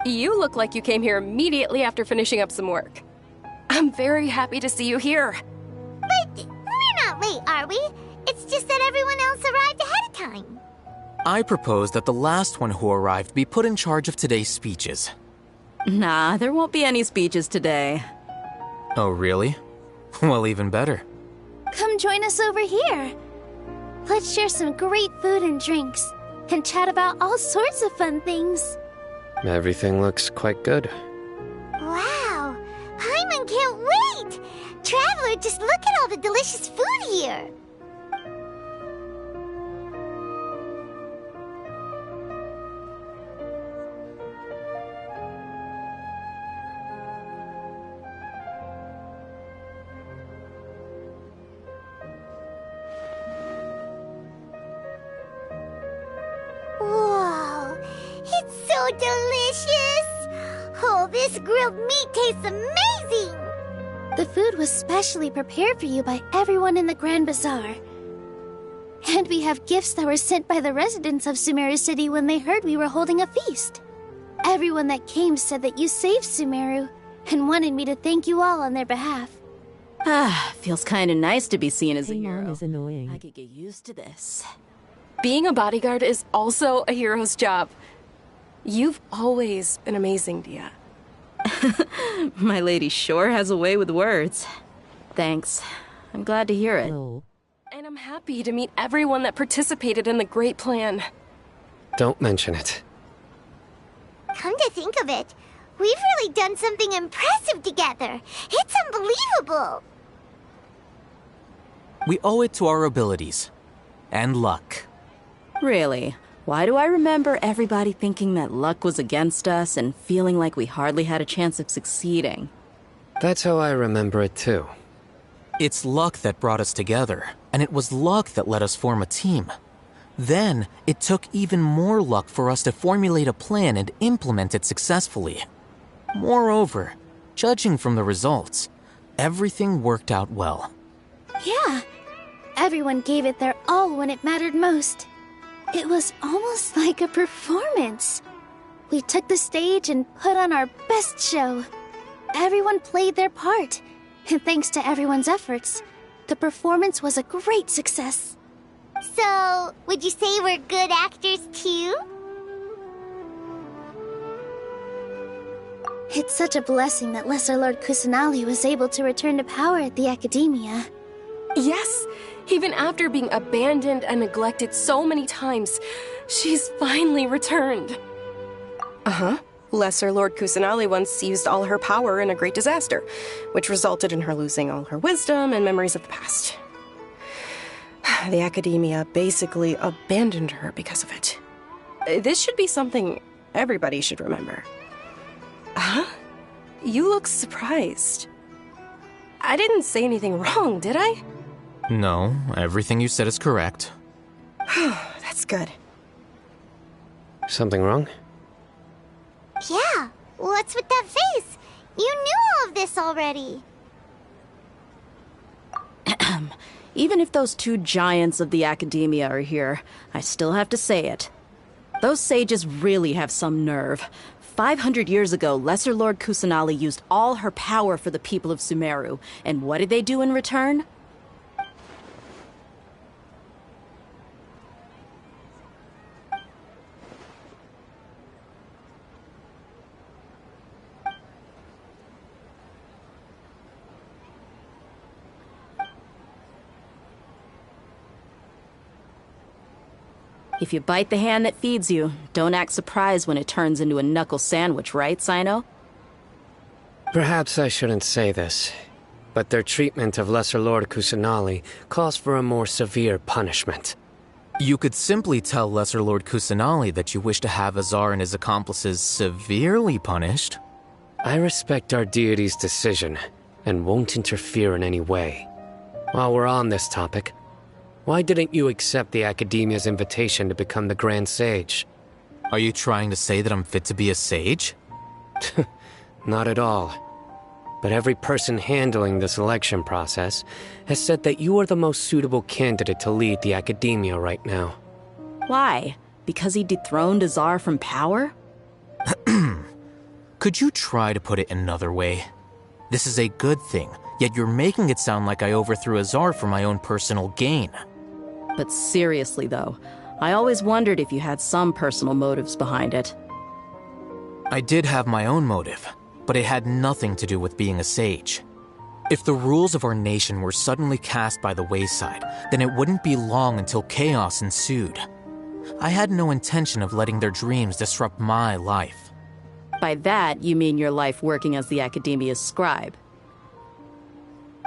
[SPEAKER 11] You look like you came here immediately after finishing up some work. I'm very happy to see you here.
[SPEAKER 2] But we're not late, are we? It's just that everyone else arrived ahead of time.
[SPEAKER 10] I propose that the last one who arrived be put in charge of today's speeches.
[SPEAKER 4] Nah, there won't be any speeches today.
[SPEAKER 10] Oh, really? Well, even better.
[SPEAKER 6] Come join us over here. Let's share some great food and drinks, and chat about all sorts of fun things.
[SPEAKER 12] Everything looks quite good.
[SPEAKER 2] Wow! Paimon can't wait! Traveler, just look at all the delicious food here! Whoa! It's so delicious! Oh, this grilled meat tastes amazing!
[SPEAKER 6] The food was specially prepared for you by everyone in the Grand Bazaar. And we have gifts that were sent by the residents of Sumeru City when they heard we were holding a feast. Everyone that came said that you saved Sumeru and wanted me to thank you all on their behalf.
[SPEAKER 4] Ah, feels kind of nice to be seen as a hero.
[SPEAKER 15] Is annoying.
[SPEAKER 4] I could get used to this.
[SPEAKER 11] Being a bodyguard is also a hero's job. You've always been amazing, Dia.
[SPEAKER 4] My lady sure has a way with words. Thanks. I'm glad to hear it.
[SPEAKER 11] And I'm happy to meet everyone that participated in the great plan.
[SPEAKER 12] Don't mention it.
[SPEAKER 2] Come to think of it, we've really done something impressive together. It's unbelievable.
[SPEAKER 10] We owe it to our abilities. And luck.
[SPEAKER 4] Really? Why do I remember everybody thinking that luck was against us and feeling like we hardly had a chance of succeeding?
[SPEAKER 12] That's how I remember it too.
[SPEAKER 10] It's luck that brought us together, and it was luck that let us form a team. Then, it took even more luck for us to formulate a plan and implement it successfully. Moreover, judging from the results, everything worked out well.
[SPEAKER 6] Yeah, everyone gave it their all when it mattered most. It was almost like a performance. We took the stage and put on our best show. Everyone played their part, and thanks to everyone's efforts, the performance was a great success.
[SPEAKER 2] So, would you say we're good actors too?
[SPEAKER 6] It's such a blessing that Lesser Lord Kusanali was able to return to power at the Academia.
[SPEAKER 11] Yes, even after being abandoned and neglected so many times, she's finally returned. Uh-huh. Lesser Lord Kusanali once used all her power in a great disaster, which resulted in her losing all her wisdom and memories of the past. The Academia basically abandoned her because of it. This should be something everybody should remember. Huh? You look surprised. I didn't say anything wrong, did I?
[SPEAKER 10] No, everything you said is correct.
[SPEAKER 11] That's good.
[SPEAKER 12] Something wrong?
[SPEAKER 2] Yeah, what's with that face? You knew all of this already.
[SPEAKER 4] Even if those two giants of the Academia are here, I still have to say it. Those sages really have some nerve. 500 years ago, Lesser Lord Kusanali used all her power for the people of Sumeru, and what did they do in return? If you bite the hand that feeds you, don't act surprised when it turns into a knuckle sandwich, right, Sino?
[SPEAKER 12] Perhaps I shouldn't say this, but their treatment of Lesser Lord Kusanali calls for a more severe punishment.
[SPEAKER 10] You could simply tell Lesser Lord Kusanali that you wish to have Azar and his accomplices severely punished.
[SPEAKER 12] I respect our deity's decision, and won't interfere in any way. While we're on this topic, why didn't you accept the Academia's invitation to become the Grand Sage?
[SPEAKER 10] Are you trying to say that I'm fit to be a sage?
[SPEAKER 12] not at all. But every person handling the selection process has said that you are the most suitable candidate to lead the academia right now.
[SPEAKER 4] Why? Because he dethroned Azar from power?
[SPEAKER 10] Could you try to put it another way? This is a good thing, yet you're making it sound like I overthrew Azar for my own personal gain.
[SPEAKER 4] But seriously, though, I always wondered if you had some personal motives behind it.
[SPEAKER 10] I did have my own motive, but it had nothing to do with being a sage. If the rules of our nation were suddenly cast by the wayside, then it wouldn't be long until chaos ensued. I had no intention of letting their dreams disrupt my life.
[SPEAKER 4] By that, you mean your life working as the Academia's scribe.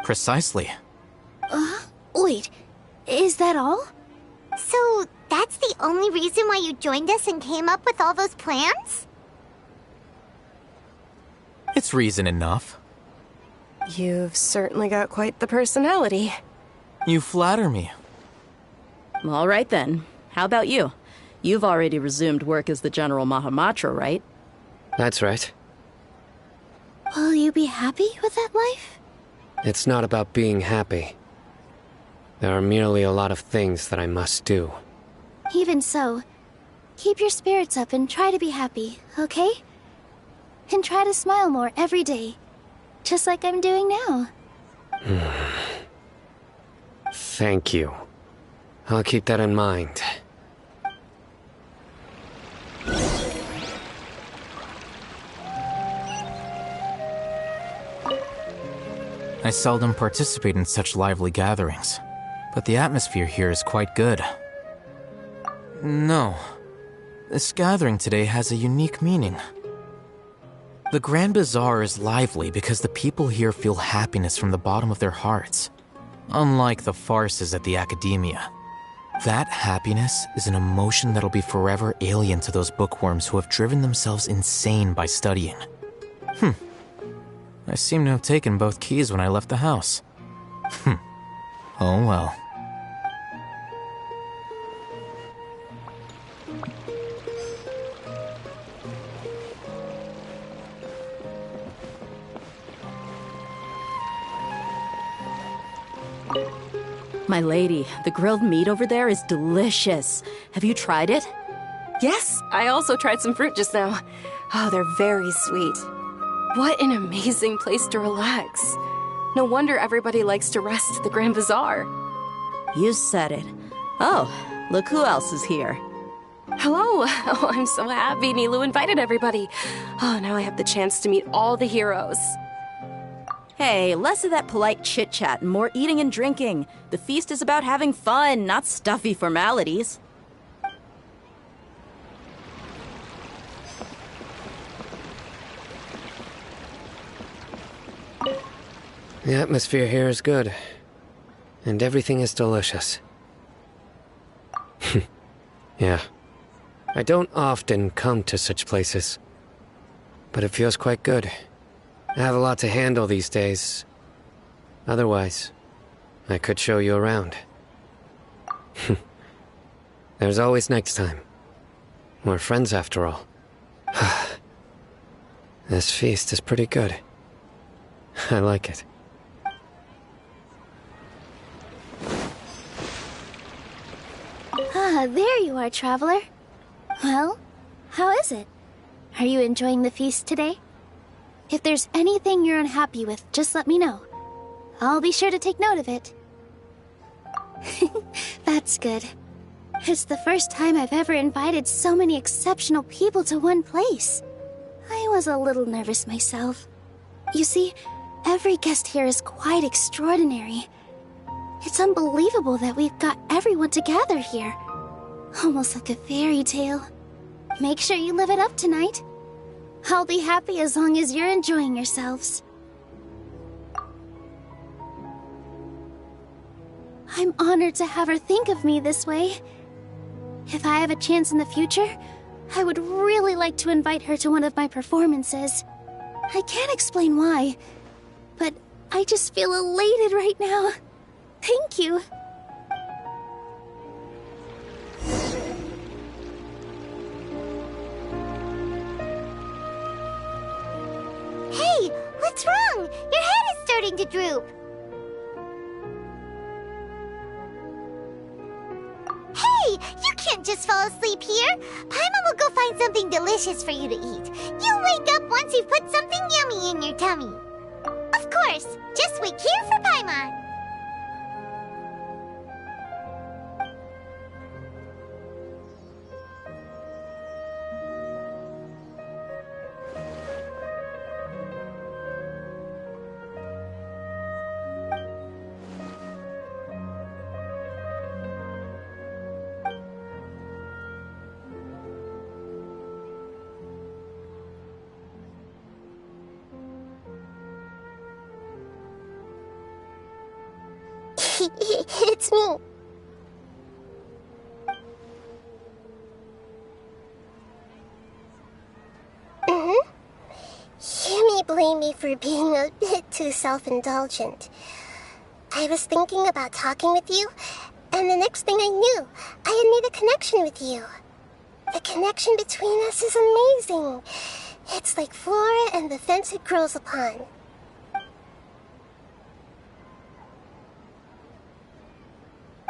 [SPEAKER 10] Precisely.
[SPEAKER 6] Wait, is that all?
[SPEAKER 2] So, that's the only reason why you joined us and came up with all those plans?
[SPEAKER 10] It's reason enough.
[SPEAKER 11] You've certainly got quite the personality.
[SPEAKER 10] You flatter me.
[SPEAKER 4] All right then. How about you? You've already resumed work as the General Mahamatra, right?
[SPEAKER 12] That's right.
[SPEAKER 6] Will you be happy with that life?
[SPEAKER 12] It's not about being happy. There are merely a lot of things that I must do.
[SPEAKER 6] Even so, keep your spirits up and try to be happy, okay? And try to smile more every day, just like I'm doing now.
[SPEAKER 12] Thank you. I'll keep that in mind.
[SPEAKER 10] I seldom participate in such lively gatherings, but the atmosphere here is quite good. No, this gathering today has a unique meaning. The Grand Bazaar is lively because the people here feel happiness from the bottom of their hearts, unlike the farces at the Academia. That happiness is an emotion that'll be forever alien to those bookworms who have driven themselves insane by studying. I seem to have taken both keys when I left the house. Oh well.
[SPEAKER 4] My lady, the grilled meat over there is delicious. Have you tried it?
[SPEAKER 11] Yes, I also tried some fruit just now. Oh, they're very sweet. What an amazing place to relax. No wonder everybody likes to rest at the Grand Bazaar.
[SPEAKER 4] You said it. Oh, look who else is here.
[SPEAKER 11] Hello. Oh, I'm so happy Nilou invited everybody. Oh, now I have the chance to meet all the heroes.
[SPEAKER 4] Hey, less of that polite chit-chat and more eating and drinking. The feast is about having fun, not stuffy formalities.
[SPEAKER 12] The atmosphere here is good, and everything is delicious. Yeah. I don't often come to such places, but it feels quite good. I have a lot to handle these days. Otherwise, I could show you around. There's always next time. We're friends after all. This feast is pretty good. I like it.
[SPEAKER 6] Ah, there you are, traveler. Well, how is it? Are you enjoying the feast today? If there's anything you're unhappy with, just let me know. I'll be sure to take note of it. That's good. It's the first time I've ever invited so many exceptional people to one place. I was a little nervous myself. You see, every guest here is quite extraordinary. It's unbelievable that we've got everyone together here. Almost like a fairy tale. Make sure you live it up tonight. I'll be happy as long as you're enjoying yourselves. I'm honored to have her think of me this way. If I have a chance in the future, I would really like to invite her to one of my performances. I can't explain why, but I just feel elated right now. Thank you.
[SPEAKER 2] What's wrong? Your head is starting to droop. Hey, you can't just fall asleep here. Paimon will go find something delicious for you to eat. You'll wake up once you've put something yummy in your tummy. Of course, just wait here for Paimon. It's me. You may blame me for being a bit too self-indulgent. I was thinking about talking with you, and the next thing I knew, I had made a connection with you. The connection between us is amazing. It's like flora and the fence it grows upon.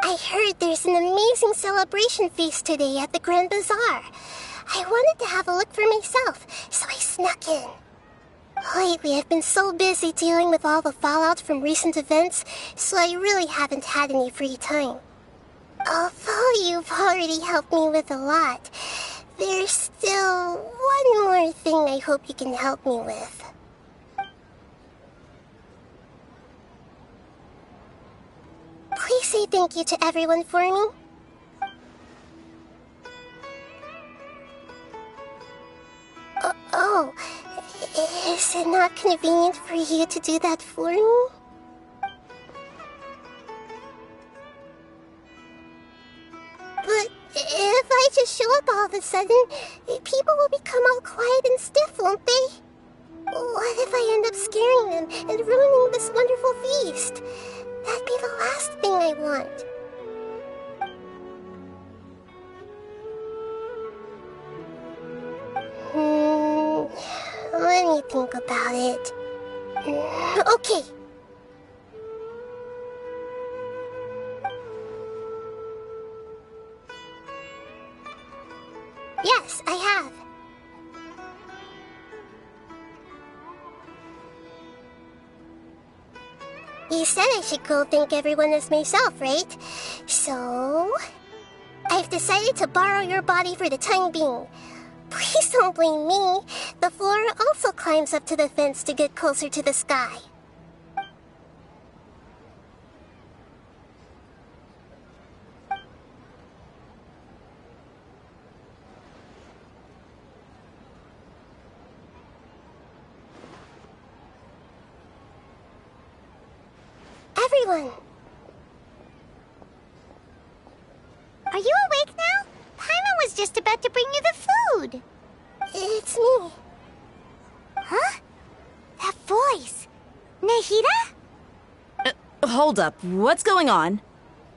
[SPEAKER 2] I heard there's an amazing celebration feast today at the Grand Bazaar. I wanted to have a look for myself, so I snuck in. Lately, I've been so busy dealing with all the fallout from recent events, so I really haven't had any free time. Although you've already helped me with a lot, there's still one more thing I hope you can help me with. Please say thank you to everyone for me. Oh, is it not convenient for you to do that for me? But if I just show up all of a sudden, people will become all quiet and stiff, won't they? What if I end up scaring them and ruining this wonderful feast? That'd be the last thing I want. Let me think about it. Okay. Yes, I have. You said I should go thank everyone as myself, right? So, I've decided to borrow your body for the time being. Please don't blame me. The flora also climbs up to the fence to get closer to the sky. Everyone! Are you awake now? Paimon was just about to bring you the food. It's me. Huh? That voice. Nahida?
[SPEAKER 4] Hold up. What's going on?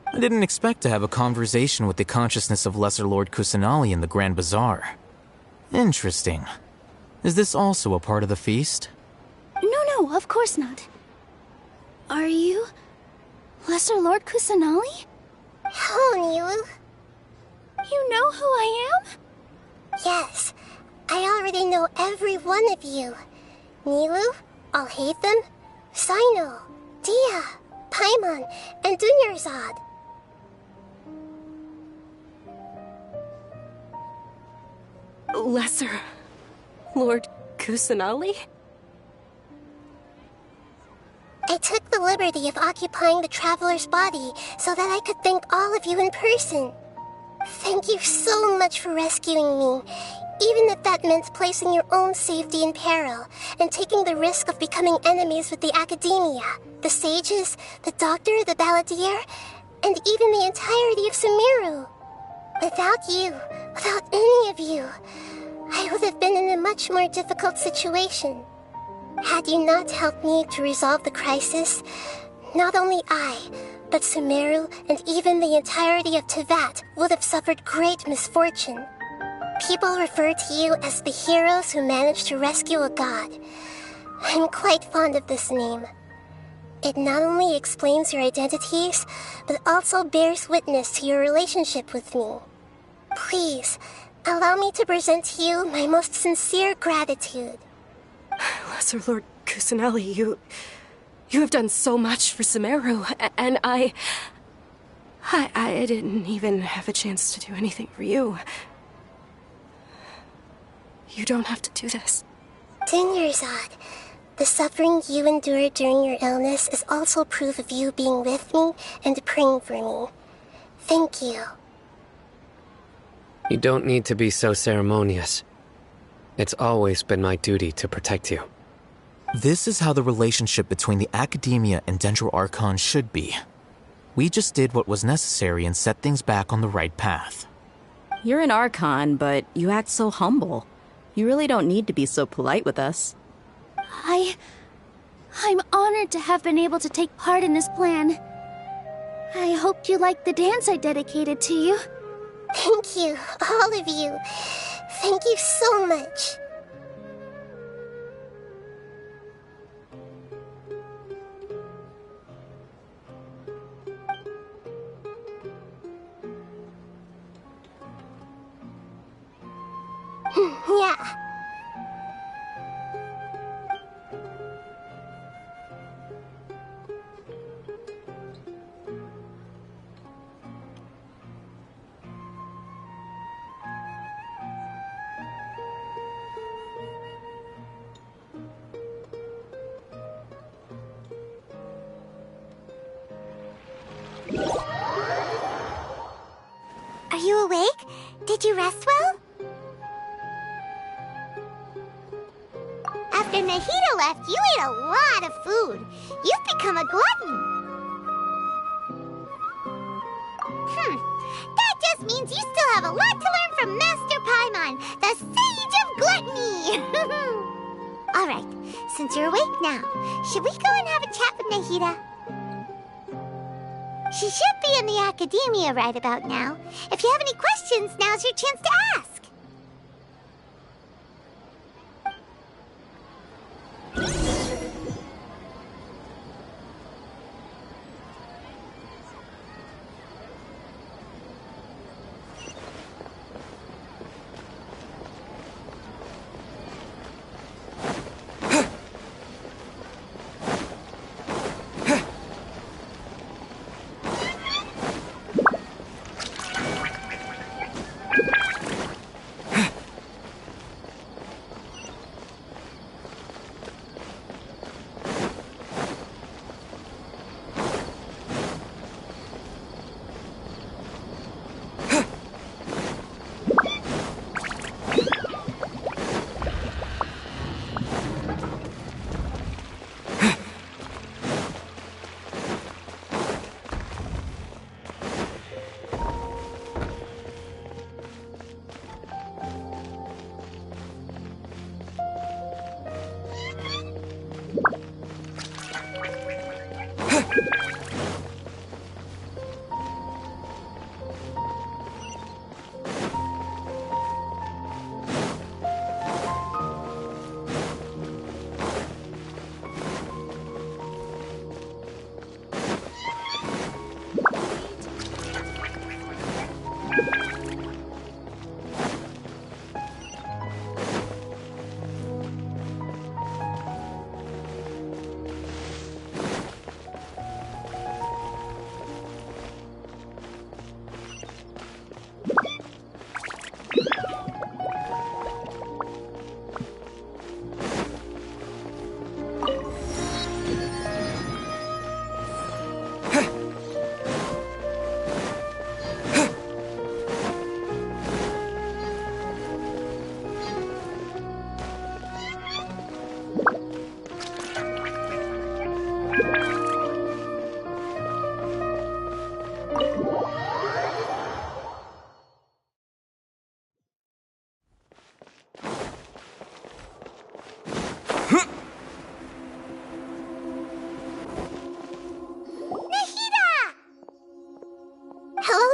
[SPEAKER 10] I didn't expect to have a conversation with the consciousness of Lesser Lord Kusanali in the Grand Bazaar. Interesting. Is this also a part of the feast?
[SPEAKER 6] No, of course not. Are you Lesser Lord Kusanali?
[SPEAKER 2] Hello, Nilu.
[SPEAKER 6] You know who I am?
[SPEAKER 2] Yes, I already know every one of you. Nilu, Alhaitham, Sino, Dia, Paimon, and Dunyarzad.
[SPEAKER 11] Lesser Lord Kusanali?
[SPEAKER 2] I took the liberty of occupying the traveler's body so that I could thank all of you in person. Thank you so much for rescuing me, even if that meant placing your own safety in peril and taking the risk of becoming enemies with the academia, the sages, the doctor, the balladeer, and even the entirety of Sumeru. Without you, without any of you, I would have been in a much more difficult situation. Had you not helped me to resolve the crisis, not only I, but Sumeru and even the entirety of Teyvat would have suffered great misfortune. People refer to you as the heroes who managed to rescue a god.
[SPEAKER 15] I'm quite fond of this name. It not only explains your identities, but also bears witness to your relationship with me. Please, allow me to present to you my most sincere gratitude.
[SPEAKER 11] Lesser Lord Kusanali, you have done so much for Sumeru, and I didn't even have a chance to do anything for you. You don't have to do this.
[SPEAKER 15] Dinyarzad, the suffering you endured during your illness is also proof of you being with me and praying for me. Thank you.
[SPEAKER 12] You don't need to be so ceremonious. It's always been my duty to protect you.
[SPEAKER 10] This is how the relationship between the Academia and Dendro Archon should be. We just did what was necessary and set things back on the right path.
[SPEAKER 4] You're an Archon, but you act so humble. You really don't need to be so polite with us.
[SPEAKER 6] I'm honored to have been able to take part in this plan. I hoped you liked the dance I dedicated to you.
[SPEAKER 15] Thank you, all of you. Thank you so much. Yeah.
[SPEAKER 2] Are you awake? Did you rest well? After Nahida left, you ate a lot of food. You've become a glutton. That just means you still have a lot to learn from Master Paimon, the Sage of Gluttony. All right, since you're awake now, should we go and have a chat with Nahida? She should be in the Academia right about now. If you have any questions, now's your chance to ask.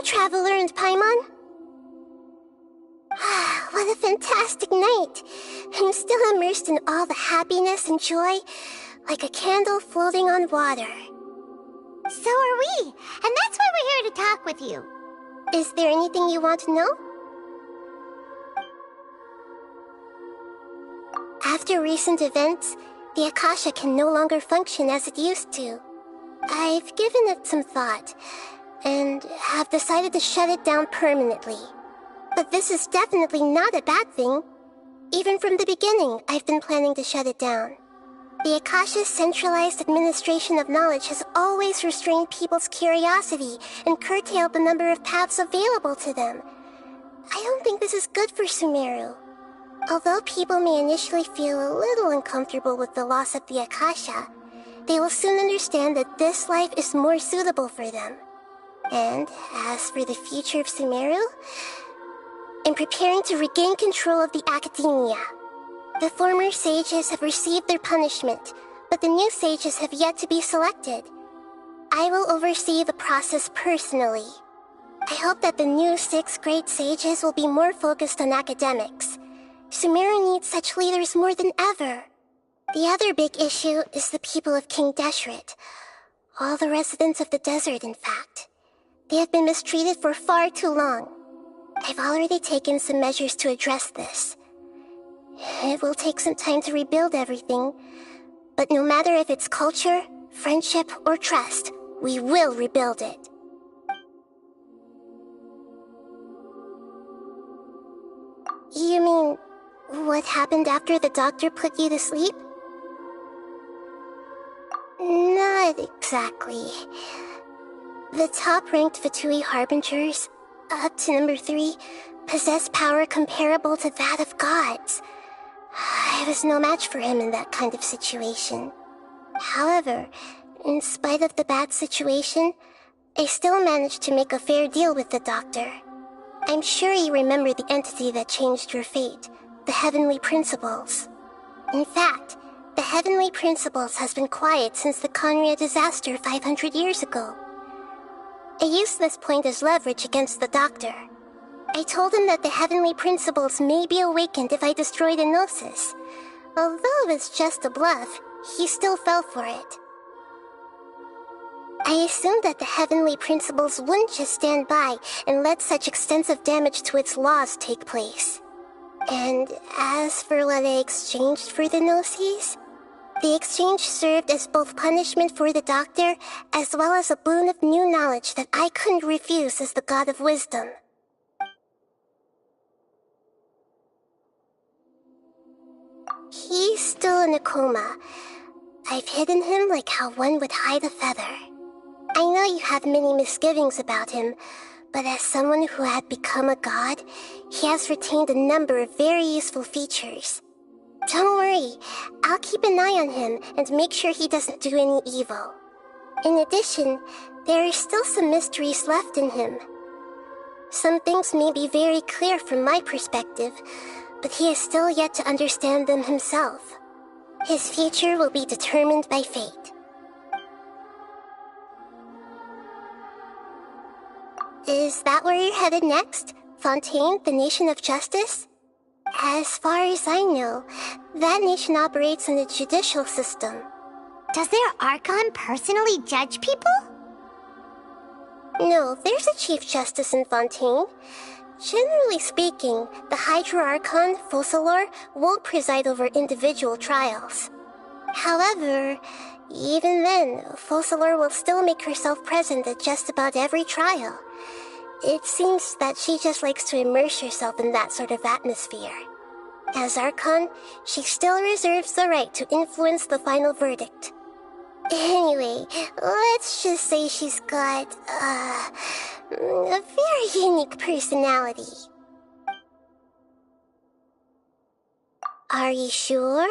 [SPEAKER 15] Traveler and Paimon? What a fantastic night. I'm still immersed in all the happiness and joy, like a candle floating on water.
[SPEAKER 2] So are we, and that's why we're here to talk with you.
[SPEAKER 15] Is there anything you want to know? After recent events, the Akasha can no longer function as it used to. I've given it some thought, and have decided to shut it down permanently. But this is definitely not a bad thing. Even from the beginning, I've been planning to shut it down. The Akasha's centralized administration of knowledge has always restrained people's curiosity and curtailed the number of paths available to them. I don't think this is good for Sumeru. Although people may initially feel a little uncomfortable with the loss of the Akasha, they will soon understand that this life is more suitable for them. And as for the future of Sumeru, I'm preparing to regain control of the academia. The former sages have received their punishment, but the new sages have yet to be selected. I will oversee the process personally. I hope that the new 6th grade sages will be more focused on academics. Sumeru needs such leaders more than ever. The other big issue is the people of King Deshret. All the residents of the desert, in fact. They have been mistreated for far too long. I've already taken some measures to address this. It will take some time to rebuild everything, but no matter if it's culture, friendship, or trust, we will rebuild it. You mean, what happened after the doctor put you to sleep? Not exactly. The top-ranked Fatui Harbingers, up to number 3, possess power comparable to that of gods. I was no match for him in that kind of situation. However, in spite of the bad situation, I still managed to make a fair deal with the doctor. I'm sure you remember the entity that changed your fate, the Heavenly Principles. In fact, the Heavenly Principles has been quiet since the Conria disaster 500 years ago. I used this point as leverage against the doctor. I told him that the Heavenly Principles may be awakened if I destroy the Gnosis. Although it was just a bluff, he still fell for it. I assumed that the Heavenly Principles wouldn't just stand by and let such extensive damage to its laws take place. And as for what I exchanged for the Gnosis, the exchange served as both punishment for the doctor as well as a boon of new knowledge that I couldn't refuse as the God of Wisdom. He's still in a coma. I've hidden him like how one would hide a feather. I know you have many misgivings about him, but as someone who had become a god, he has retained a number of very useful features. Don't worry, I'll keep an eye on him and make sure he doesn't do any evil. In addition, there are still some mysteries left in him. Some things may be very clear from my perspective, but he is still yet to understand them himself. His future will be determined by fate. Is that where you're headed next? Fontaine, the Nation of Justice? As far as I know, that nation operates in the judicial system.
[SPEAKER 2] Does their Archon personally judge people?
[SPEAKER 15] No, there's a Chief Justice in Fontaine. Generally speaking, the Hydra Archon, Focalor, won't preside over individual trials. However, even then, Focalor will still make herself present at just about every trial. It seems that she just likes to immerse herself in that sort of atmosphere. As Archon, she still reserves the right to influence the final verdict. Anyway, let's just say she's got, a very unique personality. Are you sure?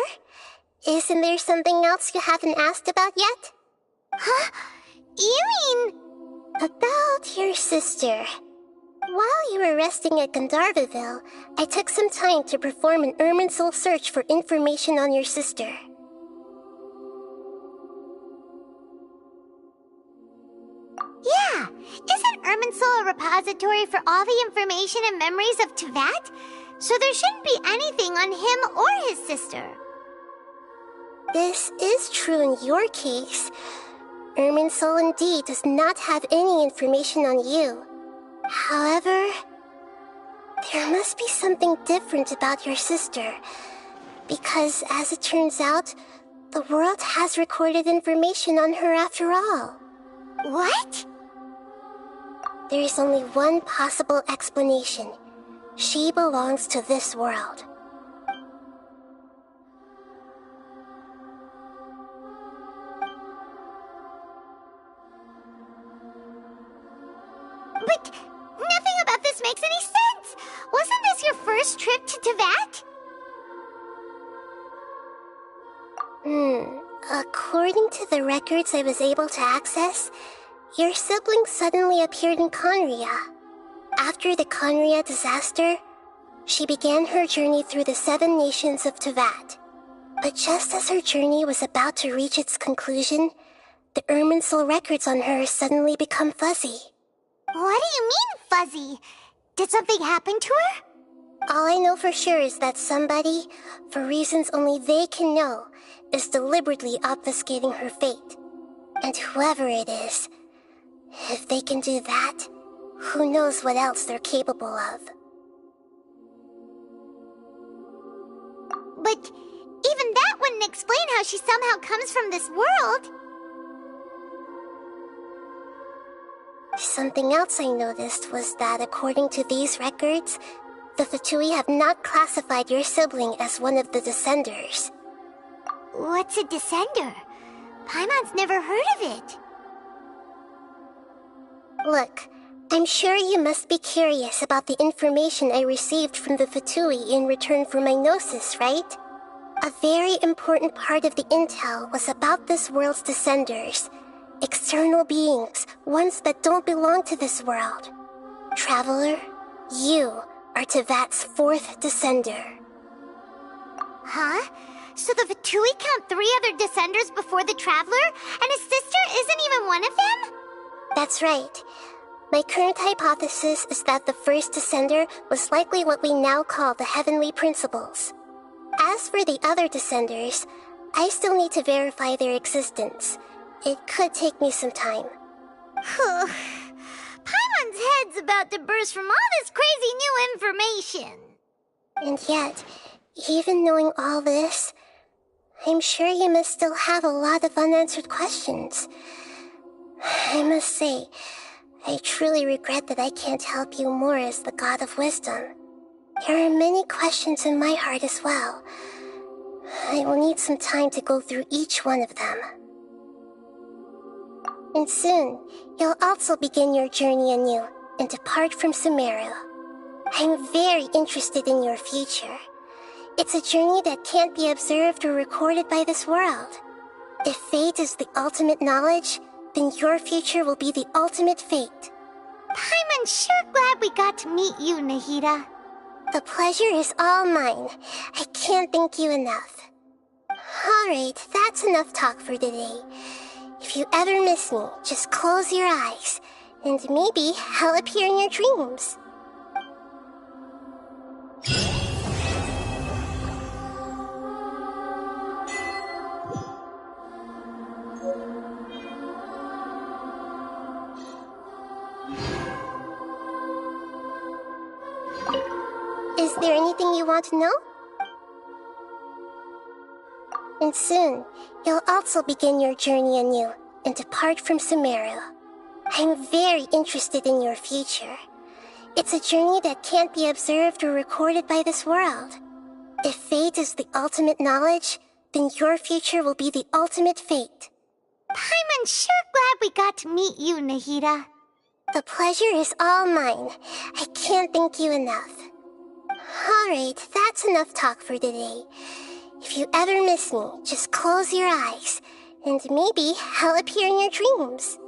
[SPEAKER 15] Isn't there something else you haven't asked about yet?
[SPEAKER 2] Huh? You mean...
[SPEAKER 15] About your sister. While you were resting at Gandharvaville, I took some time to perform an Irminsul search for information on your sister.
[SPEAKER 2] Yeah! Isn't Irminsul a repository for all the information and memories of Teyvat? so there shouldn't be anything on him or his sister.
[SPEAKER 15] This is true in your case. Irminsul indeed does not have any information on you. However, there must be something different about your sister, because as it turns out, the world has recorded information on her after all.
[SPEAKER 2] What?
[SPEAKER 15] There is only one possible explanation. She belongs to this world.
[SPEAKER 2] But nothing about this makes any sense! Wasn't this your first trip to Teyvat?
[SPEAKER 15] According to the records I was able to access, your sibling suddenly appeared in Conria. After the Conria disaster, she began her journey through the 7 nations of Teyvat. But just as her journey was about to reach its conclusion, the Irminsul records on her suddenly become fuzzy.
[SPEAKER 2] What do you mean, fuzzy? Did something happen to her?
[SPEAKER 15] All I know for sure is that somebody, for reasons only they can know, is deliberately obfuscating her fate. And whoever it is, if they can do that, who knows what else they're capable of.
[SPEAKER 2] But even that wouldn't explain how she somehow comes from this world.
[SPEAKER 15] Something else I noticed was that according to these records, the Fatui have not classified your sibling as one of the Descenders.
[SPEAKER 2] What's a Descender? Paimon's never heard of it.
[SPEAKER 15] Look, I'm sure you must be curious about the information I received from the Fatui in return for my gnosis, right? A very important part of the intel was about this world's Descenders. External beings, ones that don't belong to this world. Traveler, you are Teyvat's 4th Descender.
[SPEAKER 2] Huh? So the Fatui count 3 other Descenders before the Traveler, and his sister isn't even one of them?
[SPEAKER 15] That's right. My current hypothesis is that the first Descender was likely what we now call the Heavenly Principles. As for the other Descenders, I still need to verify their existence. It could take me some time.
[SPEAKER 2] Paimon's head's about to burst from all this crazy new information.
[SPEAKER 15] And yet, even knowing all this, I'm sure you must still have a lot of unanswered questions. I must say, I truly regret that I can't help you more as the God of Wisdom. There are many questions in my heart as well. I will need some time to go through each one of them. And soon, you'll also begin your journey anew and depart from Sumeru. I'm very interested in your future. It's a journey that can't be observed or recorded by this world. If fate is the ultimate knowledge, then your future will be the ultimate fate.
[SPEAKER 2] Paimon's sure glad we got to meet you, Nahida.
[SPEAKER 15] The pleasure is all mine. I can't thank you enough. Alright, that's enough talk for today. If you ever miss me, just close your eyes, and maybe I'll appear in your dreams. Is there anything you want to know? And soon, you'll also begin your journey anew and depart from Sumeru. I'm very interested in your future. It's a journey that can't be observed or recorded by this world. If fate is the ultimate knowledge, then your future will be the ultimate fate.
[SPEAKER 2] Paimon's sure glad we got to meet you, Nahida.
[SPEAKER 15] The pleasure is all mine. I can't thank you enough. Alright, that's enough talk for today. If you ever miss me, just close your eyes, and maybe I'll appear in your dreams.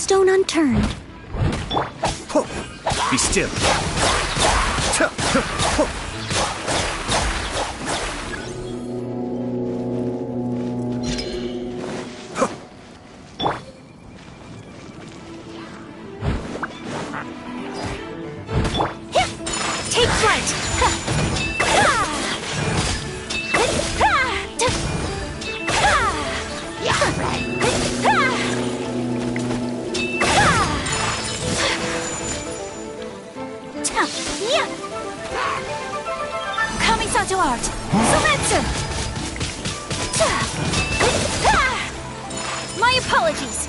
[SPEAKER 6] stone unturned.
[SPEAKER 13] Be still.
[SPEAKER 6] Take flight! Kamisato art! Sumetsu! My apologies!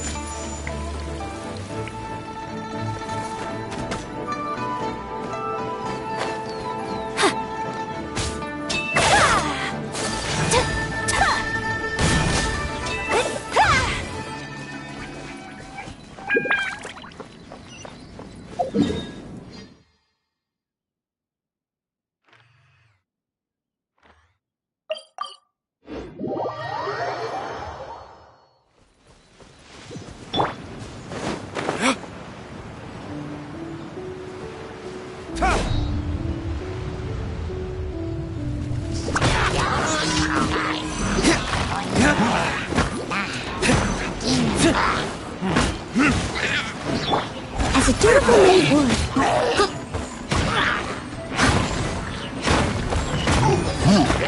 [SPEAKER 6] As a durable made wood.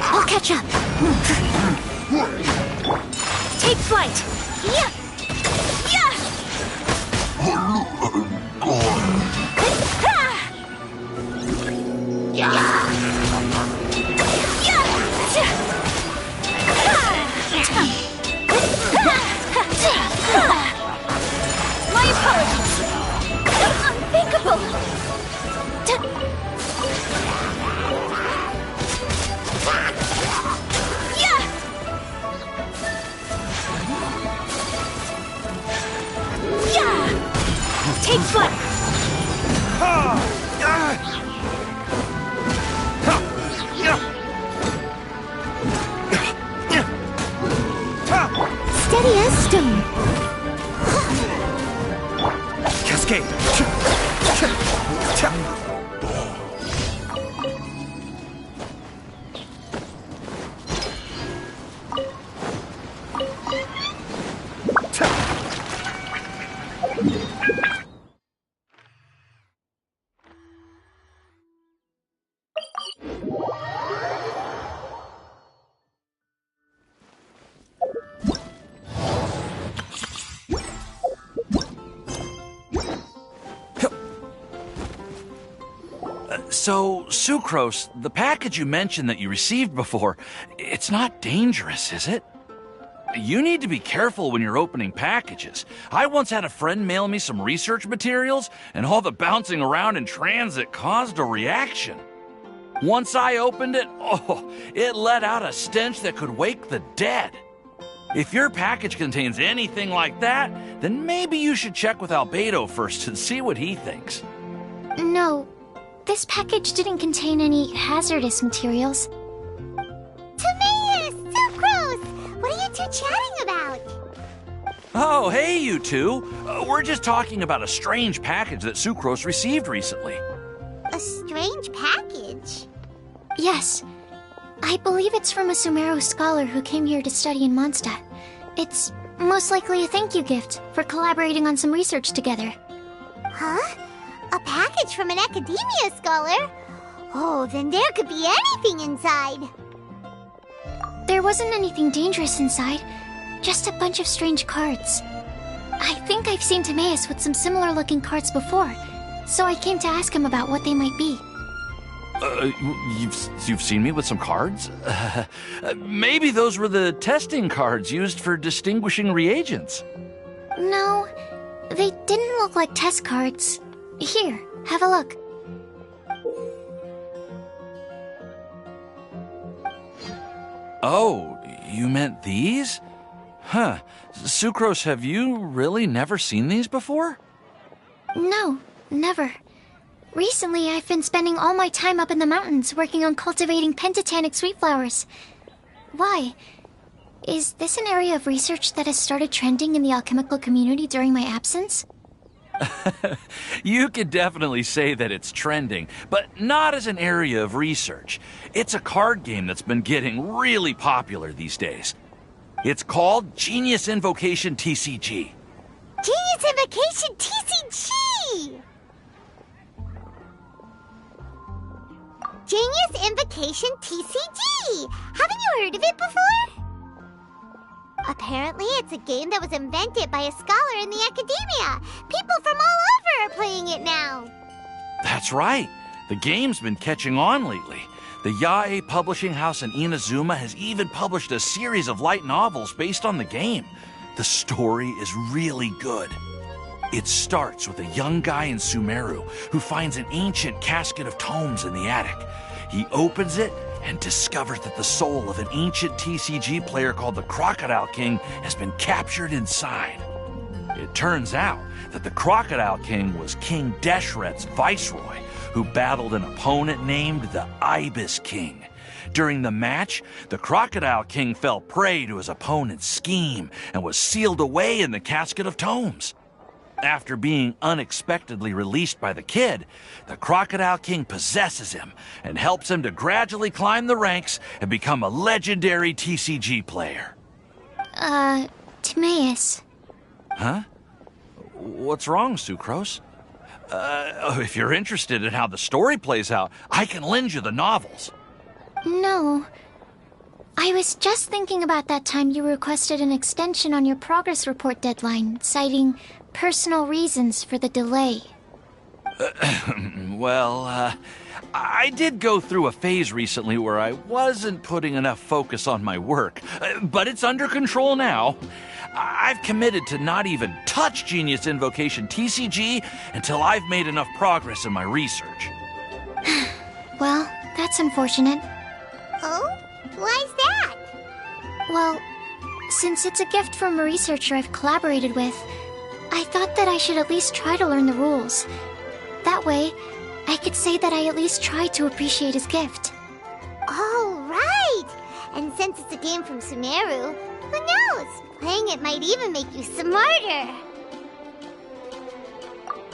[SPEAKER 6] I'll catch up. Take flight. Yeah. Yeah. My apologies. Unthinkable. Yeah. Yeah. Take flight. Steady as stone.
[SPEAKER 13] Cascade.
[SPEAKER 16] So, Sucrose, the package you mentioned that you received before, it's not dangerous, is it? You need to be careful when you're opening packages. I once had a friend mail me some research materials, and all the bouncing around in transit caused a reaction. Once I opened it, it let out a stench that could wake the dead. If your package contains anything like that, then maybe you should check with Albedo first and see what he thinks.
[SPEAKER 1] No, this package didn't contain any hazardous materials.
[SPEAKER 2] Timaeus! Sucrose! What are you two chatting about?
[SPEAKER 16] Oh, hey, you two. We're just talking about a strange package that Sucrose received recently.
[SPEAKER 2] A strange package?
[SPEAKER 1] Yes. I believe it's from a Sumeru scholar who came here to study in Mondstadt. It's most likely a thank you gift for collaborating on some research together.
[SPEAKER 2] Huh? A package from an academia scholar? Oh, then there could be anything inside.
[SPEAKER 1] There wasn't anything dangerous inside, just a bunch of strange cards. I think I've seen Timaeus with some similar looking cards before, so I came to ask him about what they might be.
[SPEAKER 16] You've seen me with some cards? Maybe those were the testing cards used for distinguishing reagents.
[SPEAKER 1] No, they didn't look like test cards. Here, have a look.
[SPEAKER 16] Oh, you meant these? Huh. Sucrose, have you really never seen these before?
[SPEAKER 1] No, never. Recently, I've been spending all my time up in the mountains working on cultivating pentatonic sweet flowers. Why? Is this an area of research that has started trending in the alchemical community during my absence?
[SPEAKER 16] You could definitely say that it's trending, but not as an area of research. It's a card game that's been getting really popular these days. It's called Genius Invocation TCG.
[SPEAKER 2] Genius Invocation TCG! Genius Invocation TCG! Haven't you heard of it before? Apparently, it's a game that was invented by a scholar in the academia. People from all over are playing it now.
[SPEAKER 16] That's right. The game's been catching on lately. The Yae publishing house in Inazuma has even published a series of light novels based on the game. The story is really good. It starts with a young guy in Sumeru who finds an ancient casket of tomes in the attic. He opens it and discovers that the soul of an ancient TCG player called the Crocodile King has been captured inside. It turns out that the Crocodile King was King Deshret's viceroy, who battled an opponent named the Ibis King. During the match, the Crocodile King fell prey to his opponent's scheme and was sealed away in the casket of tomes. After being unexpectedly released by the kid, the Crocodile King possesses him and helps him to gradually climb the ranks and become a legendary TCG player.
[SPEAKER 1] Timaeus.
[SPEAKER 16] Huh? What's wrong, Sucrose? If you're interested in how the story plays out, I can lend you the novels.
[SPEAKER 1] No. I was just thinking about that time you requested an extension on your progress report deadline, citing personal reasons for the delay.
[SPEAKER 16] Well, I did go through a phase recently where I wasn't putting enough focus on my work, but it's under control now. I've committed to not even touch Genius Invocation TCG until I've made enough progress in my research.
[SPEAKER 1] Well, that's unfortunate.
[SPEAKER 2] Oh? Why's that?
[SPEAKER 1] Well, since it's a gift from a researcher I've collaborated with, I thought that I should at least try to learn the rules. That way, I could say that I at least tried to appreciate his gift.
[SPEAKER 2] Oh, right! And since it's a game from Sumeru, who knows? Playing it might even make you smarter.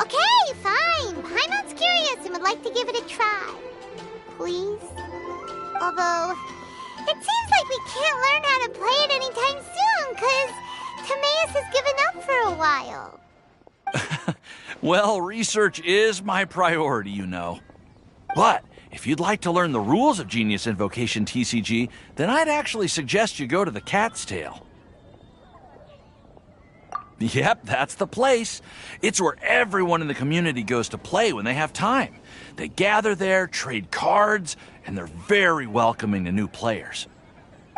[SPEAKER 2] Okay, fine. Paimon's curious and would like to give it a try. Please? Although, it seems like we can't learn how to play it anytime soon, because Timaeus has given up for a while.
[SPEAKER 16] Well, research is my priority, you know. But if you'd like to learn the rules of Genius Invocation TCG, then I'd actually suggest you go to the Cat's Tail. Yep, that's the place. It's where everyone in the community goes to play when they have time. They gather there, trade cards, and they're very welcoming to new players.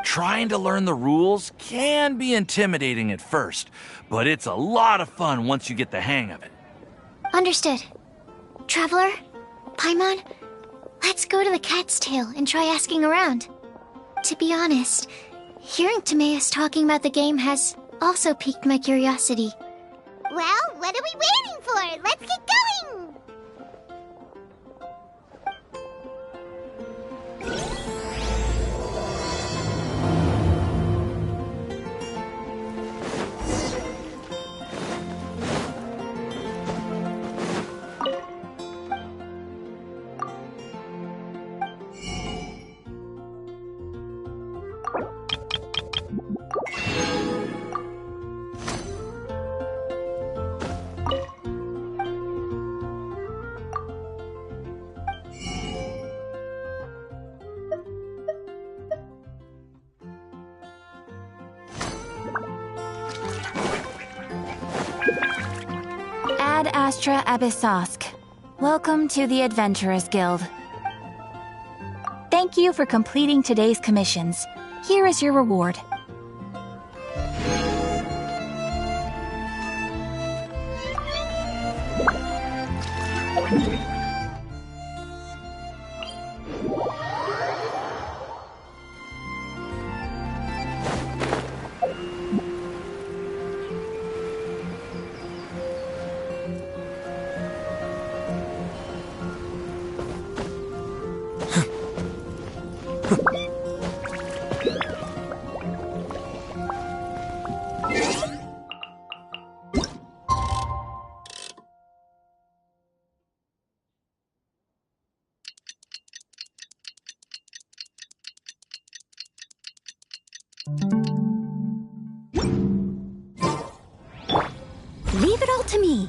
[SPEAKER 16] Trying to learn the rules can be intimidating at first, but it's a lot of fun once you get the hang of it.
[SPEAKER 1] Understood. Traveler, Paimon, let's go to the Cat's Tail and try asking around. To be honest, hearing Timaeus talking about the game has also piqued my curiosity.
[SPEAKER 2] Well, what are we waiting for? Let's get going!
[SPEAKER 14] Ad Astra Abyssosk. Welcome to the Adventurers Guild. Thank you for completing today's commissions. Here is your reward.
[SPEAKER 17] Leave it all to me.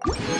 [SPEAKER 17] You